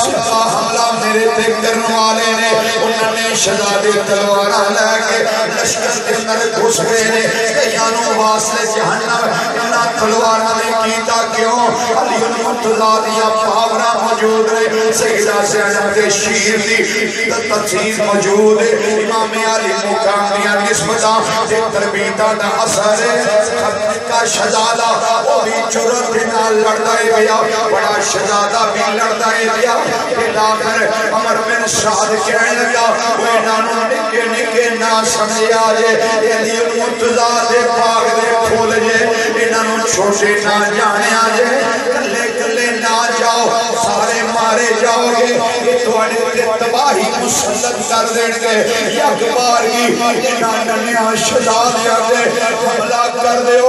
ستا حملہ میرے تے کرنے والے نے انہوں نے شہزادے تلواراں لے کے لشکر کے اندر گھس گئے نے کئیانوں واسطے جہنم انہاں تلواراں نے کیتا کیوں علی المرتضیٰ دیا پاوراں موجود نے سیدہ زینب دے شیر دی تفسیر موجود ہے امام علی مقام دیا نسبتاں تے تربیتاں دا اثر ہے کا شہزادہ وہ بھی جرأت نال لڑدا ہے گیا بڑا شہزادہ بھی لڑدا ہے گیا پھر آخر عمر بن سعد کہنے لگا وہ انہوں نکے نکے نہ سمجھا جے علی المرتضیٰ دے پاک دے پھول جے انہوں چھوٹے نہ جانے آجے کلے کلے نہ جاؤ سارے مارے جاؤ گے یہ توڑے تے تباہی مسلط کر دیں گے یک بار کی انہاں ننیاں شہزادیاں دے حملہ کر دے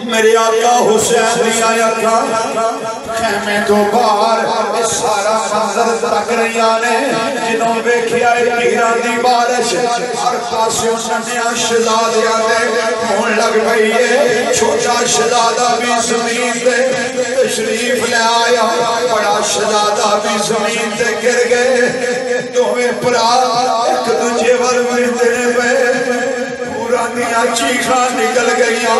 میرے آقا حسین دیا یکا خیمے تو باہر اس سارا منظر تک رہی آنے جنہوں بیکھی آئے پیران دی بارش ہر پاسوں ننیاں شہزادیاں دے مون لگ گئی ہے چھوٹا شہزادہ بھی زمین دے تشریف لے آیا بڑا شہزادہ بھی زمین دے گر گئے دوویں پرا ایک دجھے والوردنے پہ پورانیاں چیخاں نکل گئیاں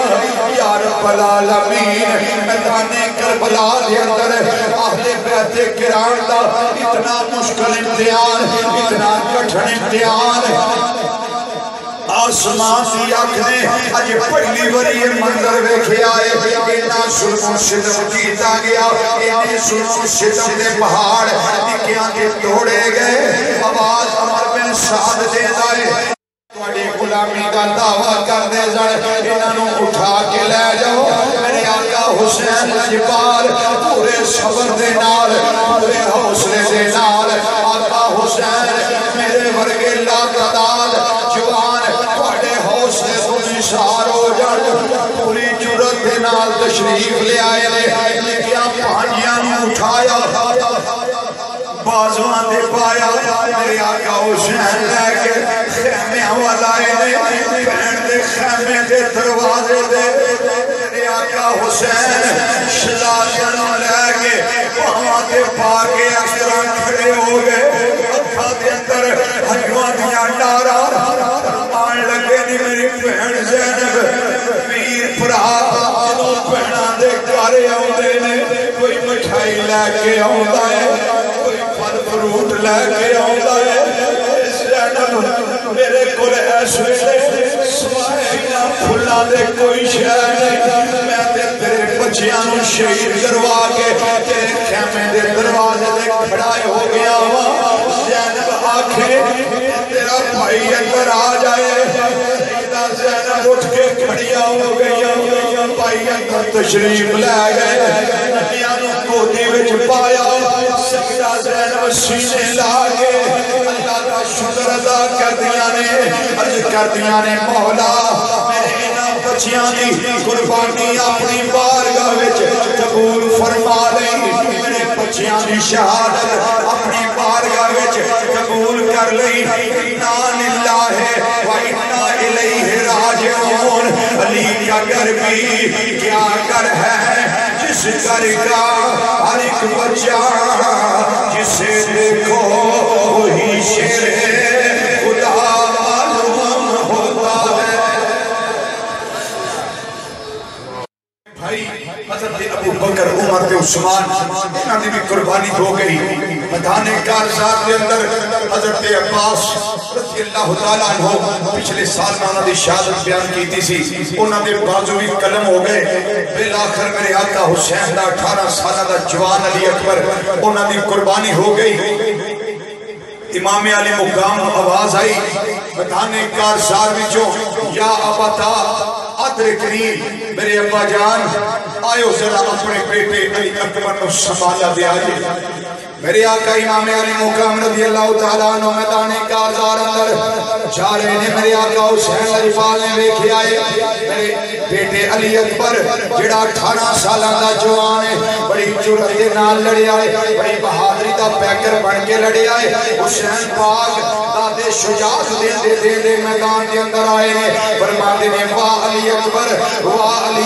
یا رب العالمین میدان کربلا دے اندر اہل بیت کرام دا اتنا مشکل امتحان اتنا کٹھن امتحان آسمان کی آنکھیں اج پہلی باری یہ منظر ویکھے آئے اتنا ظلم و ستم کیتا گیا اتنے ظلم و ستم دے پہاڑ نکیاں کے توڑے گئے آواز عمر بن سعد دے دائے توڑی غلامی کا دعویٰ کر دے زڑ انہوں اٹھا کے لے جاؤ میرے آقا حسین لجبار پورے صبر دے نال پورے حوصلے دے نال آقا حسین میرے ورگے لاقداد جوان توڑے حوصلے کو نثار ہو جڑ پوری جرأت دے نال تشریف لے آئے لکھیا پانیاں اٹھایا بازوان دے پایا میرے آقا حسین لے کے خیمے والائے نے پہن دے خیمے دے دروازے دے میرے آقا حسین شہزادیاں لے کے پاواں دے پاکے اکثران کھڑے ہو گئے اکھا دے اندر ہجوان دیا ڈارا آن لگے نی میری پہن زینب پیر پرا جنہوں پہنا دے کارے آؤں نے کوئی مٹھائی لے کے آؤں ہے فروٹ لے کے آؤں ہے زینب میرے کل ایسے سوائیاں پھلا دے کوئی شہر نہیں میں تیرے بچیاں نو شہید کروا کے تیرے خیمے دے دروازے دے کھڑائے ہو گیا ہوا زینب آنکھیں تیرا بھائی اندر آ جائے سیدہ زینب اٹھ کے کھڑیا ہو گیا بھائی اندر تشریف لے گئے نبیاں نو گودی وچ پایا سیدہ زینب سینے لاگے اللہ کا شکر ادا کر دیا نے عرض کر دیا نے مولا میرے انہاں بچیاں دی قربانی اپنی بارگاہ وچ قبول فرما لیں میرے بچیاں دی شہادت اپنی بارگاہ وچ قبول کر لیں انا للہ و انا الیہ راجعون علی کا گھر بھی کیا گھر ہے جس گھر کا ہر ایک بچہ جسے دیکھو وہی شیر خدا معلوم ہوتا ہے بھائی حضرت ابو بکر عمر تے عثمان انہاں دی بھی قربانی ہو گئی میدان کارزات کے اندر حضرت عباس رضی اللہ تعالیٰ عنہ پچھلے سال میں انہوں نے شہادت بیان کی تھی سی انہوں نے بازو بھی قلم ہو گئے بالآخر میرے آقا حسین دا 18 سالہ دا جوان علی اکبر انہوں نے قربانی ہو گئی امام علی مقام آواز آئی میدان کارزات وچوں یا ابتا ادرکنی میرے ابا جان آئیو ذرا اپنے بیٹے علی اکبر کو سنبھالا دے آجے میرے آقا امام علی مقام رضی اللہ تعالیٰ عنہ میدان کارزار اندر جا رہے ہیں میرے آقا حسین علیفال نے بیکھے آئے میرے بیٹے علی اکبر جڑا 18 سالہ دا جوان ہے بڑی جرأت کے نال لڑے آئے بڑی بہادری دا پیکر بن کے لڑے آئے حسین پاک دادے شجاعت دے میدان کے اندر آئے نے فرماتے نے واہ علی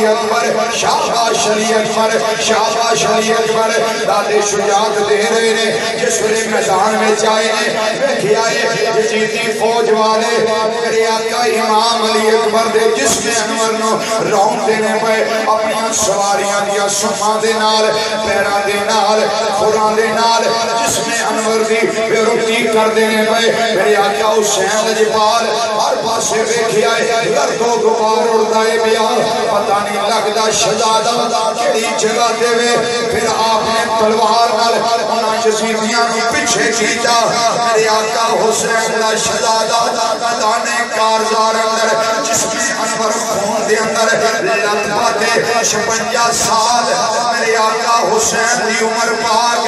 اکبر شاباش علی اکبر شاباش علی اکبر دادے شجاعت دے رہے نے جس ویلے میدان میں آئے نے ویکھے آئے جیتی فوج والے میرے آقا امام علی اکبر دے جسم انور نو رون دینے پہ اپنی سواریاں دیا سماں دے نال پیران دے نال خوران دے نال جسم انور دی بے رکتی کر دینے پہ میرے آقا حسین لجپال ہر پاسے ویکھے آئے گردو غبار اڑدائے بیا پتہ نہیں لگدا شہزادہ کیڑی جگہ دے وے پھر آپ نے تلوار نال انہاں یزیدیاں نو پیچھے کیتا میرے آقا حسین دا شہزادہ دانے کارزار اندر جسم انور خون دے اندر لت پاتے 56 سال میرے آقا حسین دی عمر پاک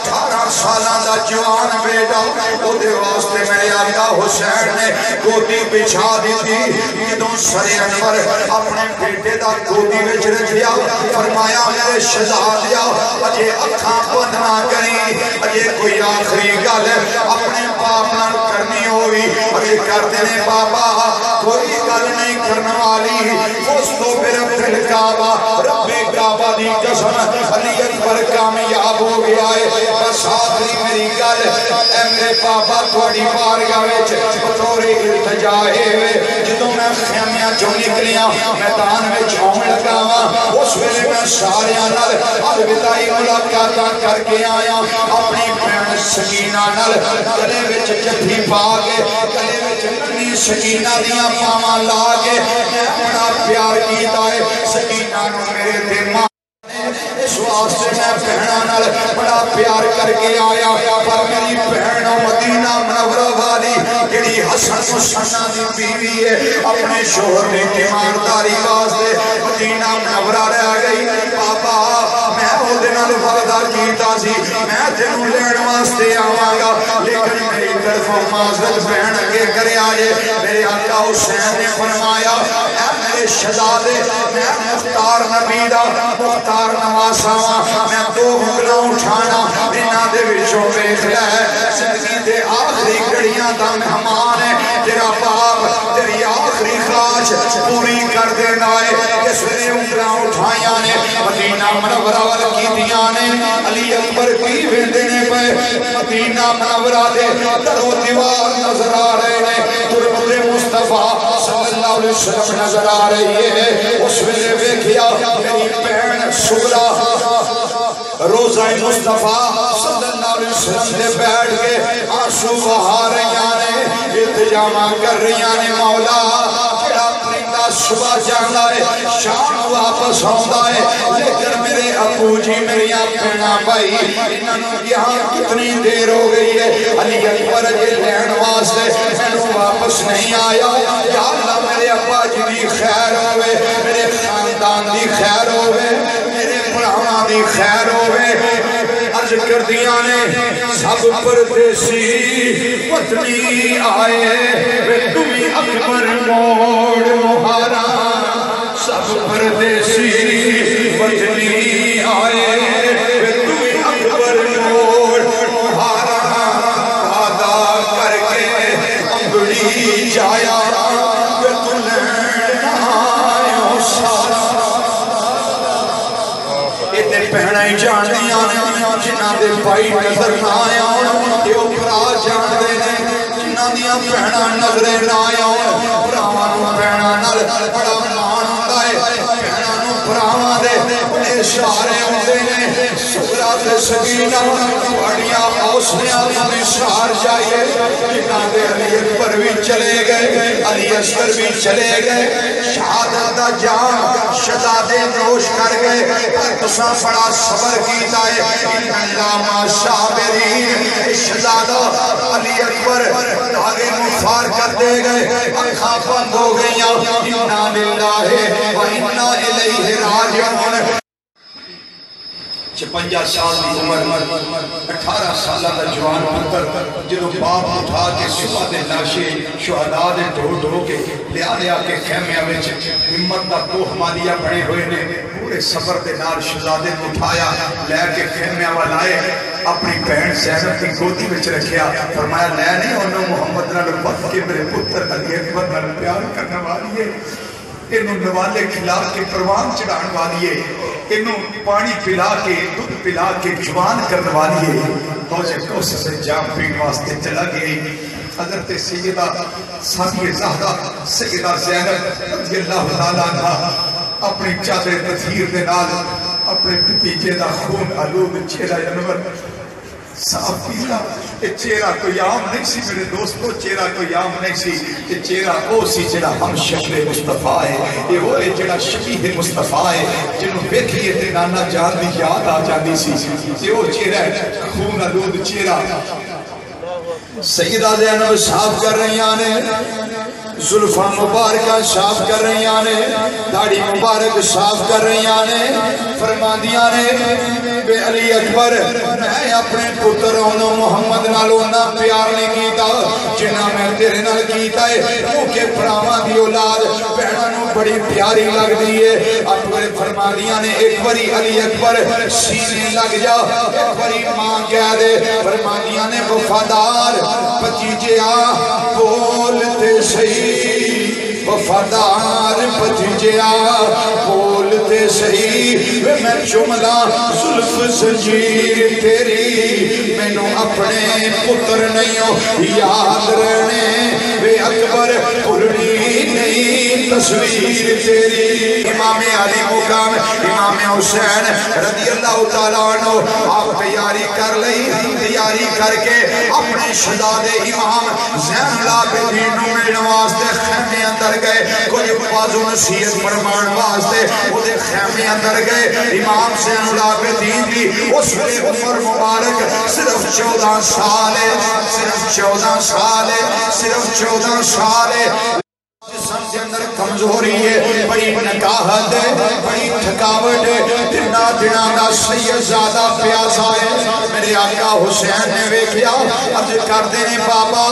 18 سالان دا جوان بیٹا او دے واسطے میرے آقا حسین نے گودی بچھا دی تھی کدوں سر انور اپنے بیٹے دا گودی وچ رکھیا فرمایا میرے شہزادیا اجے اکھاں بند نہ کریں اجے کوئی آخری گل اپنے باپ نال کرنی ہوئی اجے کرتے نے بابا کوئی گل نہیں کرنے والی فستو برب الکعبہ رب کعبہ دی قسم علی اکبر کامیاب ہو گیا ہے بس آخری میری گل اے میرے بابا تھوڑی بارگاہ وچ بطور التجائے جدوں میں خیمیاں جو نکلیاں میدان میں چھاؤں لگا اس ویلے میں ساریاں نال الوداعی ملاقاتاں کر کے آیا اپنی بہن سکینہ نال گلے وچ جفی پا کے گلے وچ ننی سکینہ دیاں پاواں لا کے میں بڑا پیار کیتا ہے سکینہ نو میرے دماغ اس واسطے میں بہناں نال بڑا پیار کر کے آیا پر میری بہن مدینہ منورہ والی جڑی حسن حسنہ دی بیوی ہے اپنے شوہر نے تیمارداری واسطے مدینہ منورہ رہ گئی بابا میں او دے نال وعدہ کیتا سی میں تینوں لین واسطے آواں گا لیکن میری طرفوں معذرت بہن اگے کرے آئے میرے آقا حسین نے فرمایا اے میرے شہزادے میں مختار نبی دا مختار نواسا میں دو ہنگلہ اٹھانا انہاں دے وچوں ویکھ لے زندگی دے آخری گھڑیاں دا مہمان ہے تیرا باپ تیری آخری خواہش پوری کر دینا ہے اس نے ہنگلہ اٹھائیاں نے مدینہ منورہ وال کیتیاں نے علی اکبر کی ویندنے پہ مدینہ منورہ دے در و دیوار نظر آ رہے ہیں تربت مصطفیٰ صلی اللہ علیہ وسلم نظر آ رہی ہے اس ویلے ویکھیا میری بہن سغرا روزہ مصطفیٰ صلی اللہ علیہ وسلم دے بیٹھ کے آنسو بہا رہیاں نے التجامہ کر رہیاں نے مولا کیڑا پرندہ صبح جانا ہے شام واپس آندا ہے لیکن میرے ابو جی میری بہناں بھائی انہوں یہاں کتنی دیر ہو گئی ہے علی اکبر جے لین واسطے مینوں واپس نہیں آیا یا اللہ میرے ابا جی دی خیر ہوئے میرے خاندان دی خیر ہوئے میرے بھراواں دی خیر ہوئے عرض کر دیا نے سب پردیسی وطنی آئے تمہیں اکبر موڑ مہارا سب پردیسی وطنی آئے تمہیں اکبر موڑ مہارا وعدہ کر کے انگڑی جایا پہنائی جان دیا جنہ دے بھائی نظر نہ آیا یہ اپرا جان دے جنہ دیا پہنا نظر نہ آیا پراوانوں پہنا نل بڑا مان ہوتا ہے پہنانوں پراوان دے انہیں اشارے ہوتے ہیں سغرا دے سکینہ بڑیاں حوصلیاں بھی اشار جائیے جنہ دے علی اکبر بھی چلے گئے علی اصغر بھی چلے گئے شہادت دا جان شہزادے نوش کر گئے تساں بڑا صبر کیتا ہے ان اللہ ما صابرین شہزادہ علی اکبر دھاگے مفار کر دے گئے اکھاں بند ہو گئیاں انا للہ و انا الیہ راجعون 56 سال دی عمر 18 سالہ دا جوان پتر جنہوں باپ اٹھا کے صبح دے لاشے شہداء دے ڈھو کے لیا کے خیمیاں وچ ہمت دا تو ہمالیہ بڑے ہوئے نے پورے سفر دے نال شہزادے کو اٹھایا لے کے خیمیاں والائے اپنی بہن زینب کی گودی وچ رکھیا فرمایا میں نہیں انہوں محمد نال وقت کے میرے پتر علی اکبر نال پیار کرنے والی ہے انہوں نوالے کھلا کے پروان چڑھان والی ہے انہوں پانی پلا کے دودھ پلا کے جوان کرنے والی ہے حوض کوثر سے جام پین واسطے چلا گئی حضرت سیدہ ثانیہ زہرا سیدہ زینب رضی اللہ تعالیٰ عنہ اپنی چادر تطہیر دے نال اپنے بھتیجے دا خون آلود چہرہ انور صاف کیتا یہ چہرہ کوئی عام نہیں سی میرے دوستو چہرہ کوئی عام نہیں سی یہ چہرہ او سی جڑا ہم شکل مصطفیٰ ہے یہ وہ ہے جڑا شبیہ مصطفیٰ ہے جنہوں بیکھئے تے نانا جان دی یاد آ جاندی سی یہ وہ چہرہ ہے خون آلود چہرہ سیدہ زینب صاف کر رہی آنے زلفہ مبارکہ صاف کر رہی آنے داڑھی مبارک صاف کر رہی آنے فرما دیا نے بے علی اکبر میں اپنے پتر انہوں محمد نالونا پیار نہیں کیتا جنہ میں تیرے نال کیتا ہے کیونکہ پراما دی اولاد بہنوں بڑی پیاری لگ دیئے اکبر فرما دیا نے ایک باری علی اکبر سینے لگ جا ایک باری ماں کہہ دے فرما دیا نے وفادار بھتیجے بولتے صحیح وفادار بھتیجے بولتے صحیح میں جملہ زلف زنجیر تیری میں نو اپنے پتر نہیں ہو یاد رہنے بے اکبر پرنی نہیں تصویر تیری امام علی مقام امام حسین رضی اللہ تعالیٰ عنہ آپ تیاری کر لئی تیاری کر کے اپنے شہزاد امام زین العابدین میں نوازتے خیمے اندر گئے کوئی بازو نصیحت فرمان واسطے وہ دے خیمے اندر گئے امام زین العابدین بھی اس میں عمر مبارک صرف 14 سال ہے صرف 14 سال ہے صرف 14 سال ہے جسم کے اندر کمزوری ہے بڑی نکاحت ہے بڑی تھکاوٹ ہے دنہ دنہ دا سید زیادہ پیاسا ہے میرے آقا حسین نے ویکھیا عرض کر دینے بابا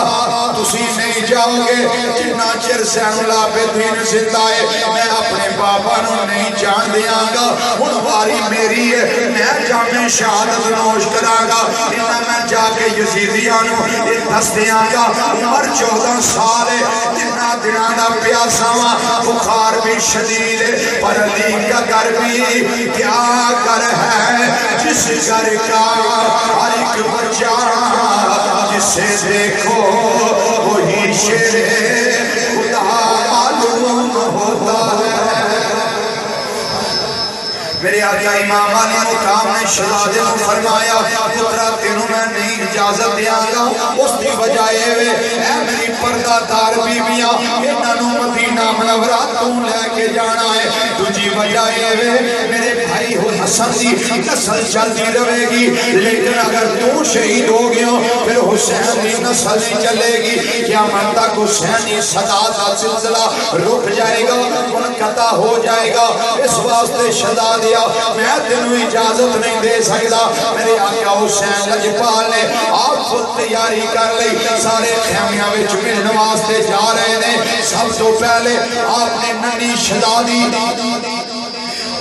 تسی نہیں جاؤ گے جنہ چر زین العابدین زندہ ہے میں اپنے بابا نو نہیں جان دیاں گا ان واری میری ہے میں جامع شہادت نوش کراں گا انہاں میں جا کے یزیدیاں نو دس دیاں گا عمر 14 سال ہے دنہ دنہ دا پیاساواں بخار بھی شدید ہے پر علی کا گھر بھی کیا گھر ہے جس گھر کا ہر ایک بچہ جسے دیکھو وہی شیر خدا معلوم ہوتا ہے میرے آقا امام علی مقام نے شہزادے کو فرمایا پترا تینوں میں نہیں اجازت دیاں گا اس کی وجہ اے میری پردہ دار بیویاں انہاں نو مدینہ منورہ تو لے کے جانا ہے تجھی وجہ میرے بھائی حسن دی نسل چلتی رہے گی لیکن اگر تو شہید ہو گیا پھر حسین دی نسل نہیں چلے گی قیامت تک حسینی صدا کا سلسلہ رک جائے گا منقطع ہو جائے گا اس واسطے شہزادے میں تینوں اجازت نہیں دے سکتا میرے آقا حسین لجپال نے آپ خود تیاری کر لئی سارے خیمیاں وچ ملن واسطے جا رہے ہیں سب تو پہلے آپ نے ننی شہزادی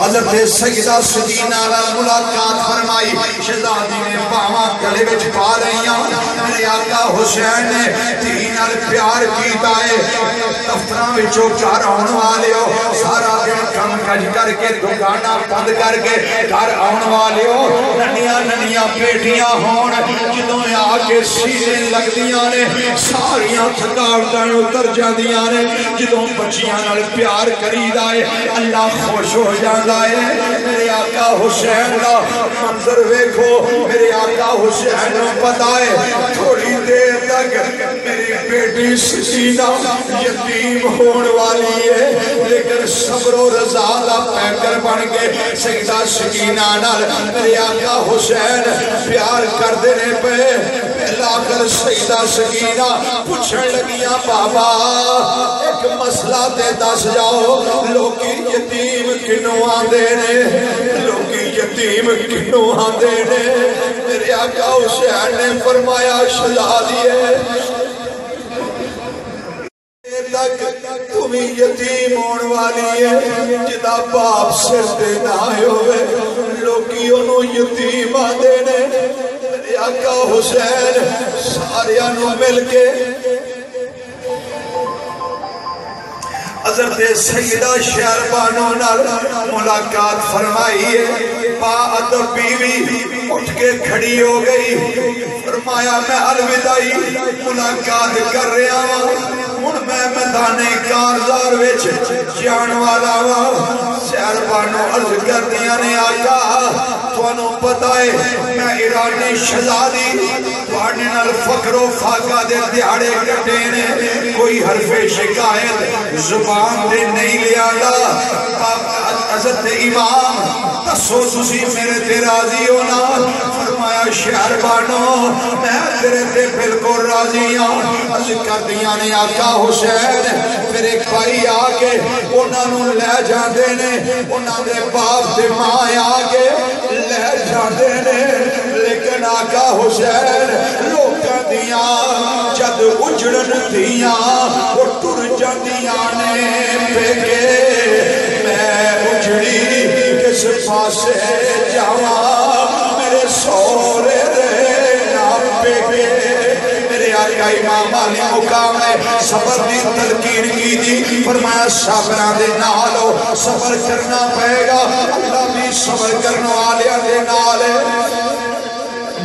حضرت سیدہ سکینہ ملاقات فرمائی شہزادی نے باواں گلے وچ پا رہی ہیں میرے آقا حسین نے دین نال پیار کیتا ہے دفتراں وچوں گھر آن والے ہو سارا دن کم کج کر کے دکاناں بند کر کے گھر آن والے ہو ننیاں ننیاں بیٹیاں ہون جدوں آ کے سینے لگدیاں نے ساریاں تھکاوٹاں اتر جاندیاں نے جدوں بچیاں نال پیار کریدا ہے اللہ خوش ہو جاندا میرے آقا حسین کا منظر ویکھو میرے آقا حسین کو پتا ہے تھوڑی دیر تک میری بیٹی سکینہ یتیم ہون والی ہے لیکن صبر و رضا دا پیکر بن کے سیدہ سکینہ نال میرے آقا حسین پیار کر دینے پہ پہلا کر سیدہ سکینہ پوچھنے لگیاں بابا ایک مسئلہ دے دس جاؤ لوگی یتیم کنوں آندے نے لوگی یتیم کنوں آندے نے میرے آقا حسین نے فرمایا شہزادی ہے تک تمہیں یتیم ہون والی ہے جدا باپ سر دے نہ ہوئے لوگی انہوں یتیم آندے نے آقا حسین ساریاں نو مل کے حضرت سیدہ شہربانو نال ملاقات فرمائی ہے با ادب بیوی اٹھ کے کھڑی ہو گئی فرمایا میں الوداعی ملاقات کر رہا ہوں میں میدان کارزار وچ جان والا ہوں شہربانو عرض کر دیا نے آقا تانوں پتہ ہے میں ایرانی شہزادی تواڈے نال فخر و فاقہ دے دیہاڑے کٹے نے کوئی حرف شکایت زبان دے نہیں لیا حضرت امام تسو تسی میرے تے راضی ہونا فرمایا شہربانو میں تیرے تے بالکل راضی ہوں عرض کر دیا نے آقا حسین پھر ایک بھائی آکے انہاں نوں لے جاندے نے انہاں دے باپ تے ماں آکے لے جاندے نے لیکن آقا حسین لوکاں دیاں جد اجڑن دیاں وہ ٹر جاندیاں نے پیکے میں اجڑی کس پاسے جاواں میرے سورے دے نا پیکے میرے آقا امام علی مقام نے صبر دی تلقین کی دی فرمایا صبران دے نالو صبر کرنا پہے گا اللہ بھی صبر کرنا آلیاں دے نالے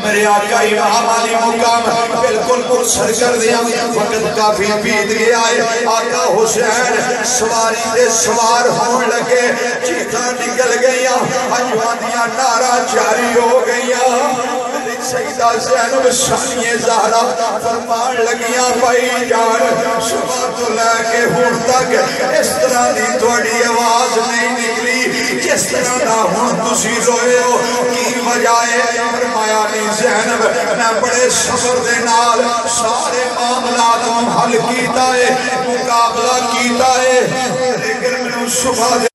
میرے آقا امام علی مقام بالکل مرسل کر دیا وقت کافی بیت گیا ہے آقا حسین سواری دے سوار ہون لگے چیتاں نکل گئیاں اجوانیاں نعرہ جاری ہو گئیاں سیدہ زینب ثانیہ زہرا فرمان لگیاں بھائی جان صبح تو لے کے ہون تک اس طرح دی تھوڑی آواز نہیں نکلی جس طرح نہ ہون تسی روئے ہو کی وجہ ہے فرمایا نہیں زینب میں بڑے صبر دے نال سارے معاملات حل کیتا ہے مقابلہ کیتا ہے لیکن میں صبح دے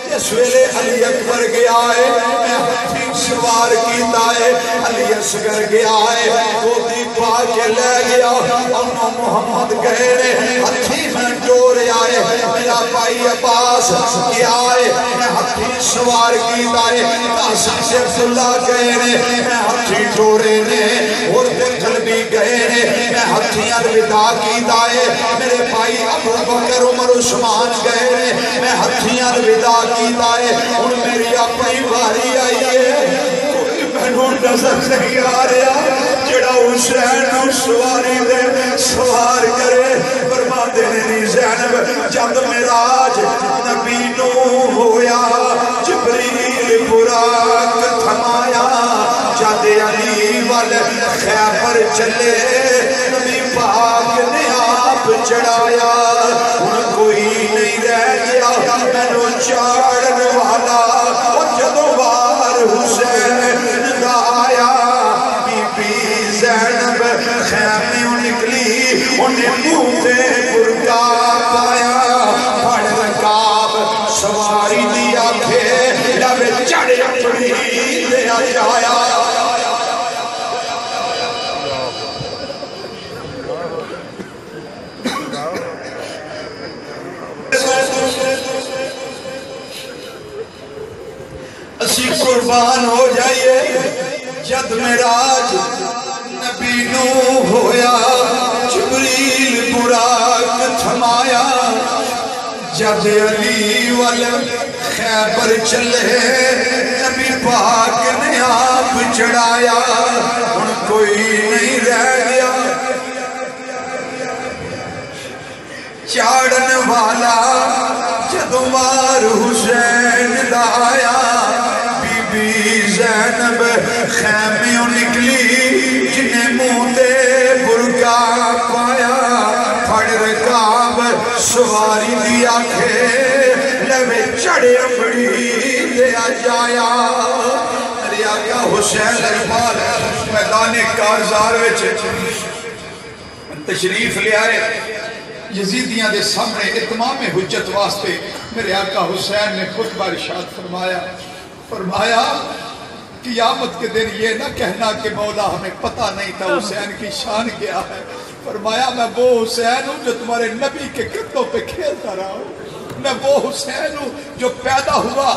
جس ویلے علی اکبر گیا ہے میں ہتھی سوار کیتا ہے علی اصغر گیا ہے گودی پا کے لے گیا انہوں محمد گئے ہتھی میں ڈورے آئے میرا بھائی عباس گیا ہے میں ہتھی سوار کیتا ہے قاسم سے عبداللہ گئے میں ہتھی ڈورے نے اور دکھل بھی گئے میں ہتھی الوداع کیتا ہے میرے بھائی ابو بکر عمر عثمان گئے میں ہتھی الوداع کیتا ہے اور میری اپنی باری آئی ہے کوئی مینوں نظر نہیں آ رہا جڑا حسین سواری دے سوار کرے فرماتے نے زینب جب معراج نبی نو ہویا جبریل براق تھمایا جد علی وال خیبر چلے نبی پاک نے آپ چڑھایا ان کوئی نہیں رہ گیا مینوں چاڑن والا اور جدو بار حسین دا آیا بی بی زینب خیمیوں نکلی انہیں منہ تے برقع پایا پھڑ رکاب سواری دیا تھے لب چڑھ اپنی دیا جایا اسی قربان ہو جائیے جد معراج نبی نو ہویا جبریل براق تھمایا جد علی وال خیبر چلے نبی پاک نے آپ چڑھایا ان کوئی نہیں رہ گیا چاڑن والا جدوار حسین دایا بی بی زینب خیمیوں نکلی جنہیں منہ تے برقع پایا پھڑ رکاب سواری دیا کھے لوے چڑھے بڑی دیا جایا میرے آقا حسین اجمال میدان کارزار وچ تشریف لے آئے یزیدیاں دے سامنے اتمام حجت واسطے میرے آقا حسین نے خطبہ ارشاد فرمایا قیامت کے دن یہ نہ کہنا کہ مولا ہمیں پتہ نہیں تھا حسین کی شان کیا ہے فرمایا میں وہ حسین ہوں جو تمہارے نبی کے کندھوں پہ کھیلتا رہا ہوں میں وہ حسین ہوں جو پیدا ہوا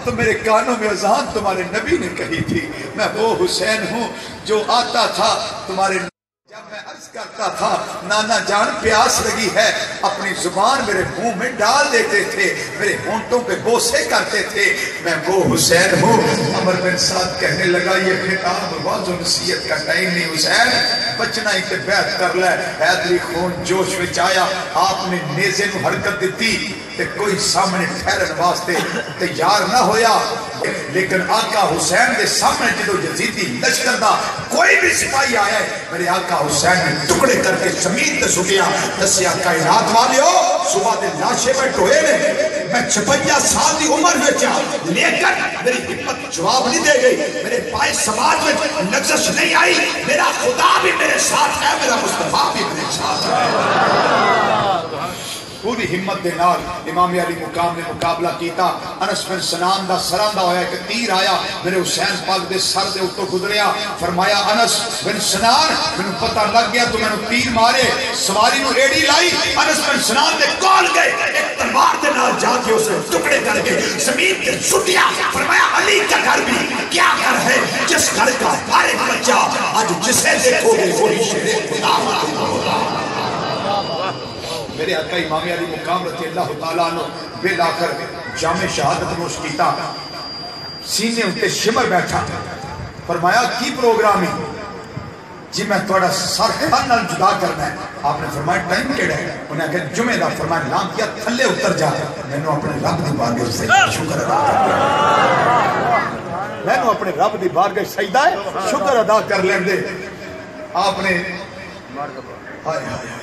تو میرے کانوں میں اذان تمہارے نبی نے کہی تھی. میں وہ حسین ہوں جو آتا تھا تمہارے جب میں عرض کرتا تھا نانا جان پیاس لگی ہے اپنی زبان میرے منہ میں ڈال دیتے تھے, میرے ہونٹوں پہ بوسے کرتے تھے. میں وہ حسین ہوں. عمر بن سعد کہنے لگا یہ خطاب واضح نصیحت کا ٹائم نہیں حسین, بچنا ہی تے بیعت کر لے. حیدری خون جوش وچ آیا, آپ نے نیزے نو حرکت دیتی تے کوئی سامنے ٹھہرن واسطے تیار نہ ہویا, لیکن آقا حسین دے سامنے جدو یزیدی لشکر دا کوئی بھی سپاہی آیا ہے میرے آقا حسین نے ٹکڑے کر کے زمین تے سٹیا. دسیا کائنات والیو صبح دے لاشے میں ٹوئے نے, میں 56 سال دی عمر میں چاہ لیکن میری ہمت جواب نہیں دے گئی, میرے پائے سماج میں لغزش نہیں آئی. میرا خدا بھی میرے ساتھ ہے, میرا مصطفیٰ بھی میرے ساتھ ہے. پوری ہمت دے نال امام علی مقام نے مقابلہ کیتا. انس بن سنان دا سراندہ ہویا کہ تیر آیا میرے حسین پاک دے سر دے اوپر گزریا. فرمایا انس بن سنان مینوں پتہ لگ گیا تو مینوں تیر مارے, سواری نو ایڑی لائی. انس بن سنان دے کول گئے, ایک تلوار دے نال جا کے اسے ٹکڑے کر کے زمین تے سٹیا. فرمایا علی کا گھر بھی کیا گھر ہے جس گھر کا فارغ بچہ آج جسے دیکھو گے وہی شیر خدا ہوگا. میرے آقا امام علی مقام رضی اللہ تعالیٰ عنہ بل آ کر جامع شہادت نوش کیتا, سینے انتے شمر بیٹھا. فرمایا کی پروگرام ہے جی؟ میں تھوڑا سر خان نال جدا کرنا ہے. آپ نے فرمایا ٹائم کیڑا ہے؟ انہیں کہا جمعہ دا. فرمایا نام کیا تھلے اتر جا, میں نے اپنے رب دی بارگاہ سے شکر ادا کر, میں نے اپنے رب دی بارگاہ سجدہ شکر ادا کر لیں دے. آپ نے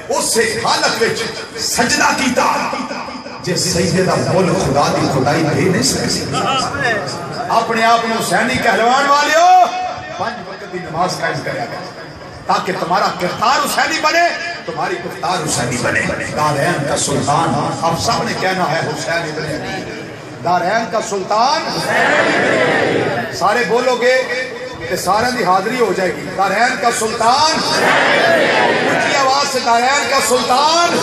اس حالت وچ سجدہ کیتا جس سجدے دا مول خدا دی خدائی دے نہیں سکتی. اپنے آپ نے حسینی کہلوان والے ہو 5 وقت دی نماز قائم کریا تاکہ تمہارا کردار حسینی بنے, تمہاری گفتار حسینی بنے. دارین کا سلطان, آپ سب نے کہنا ہے حسین ابن علی. دارین کا سلطان, سارے بولو گے کہ سارے دی حاضری ہو جائے گی. دارین کا سلطان, اونچی آواز سے دارین کا سلطان,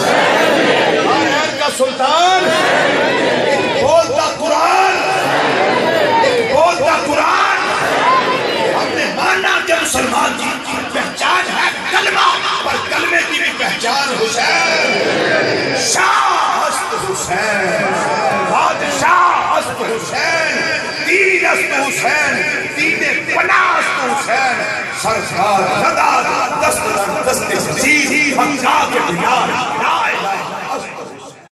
دارین کا سلطان. ایک بولتا قرآن, ایک بولتا قرآن. ہم نے مانا کہ مسلمان کی پہچان ہے کلمہ, پر کلمے کی بھی پہچان حسین. شاہ است حسین, بادشاہ است حسین, دین است حسین, دین پناہ است حسین. سرکار ردا دست در دست زیر حقا کے بیان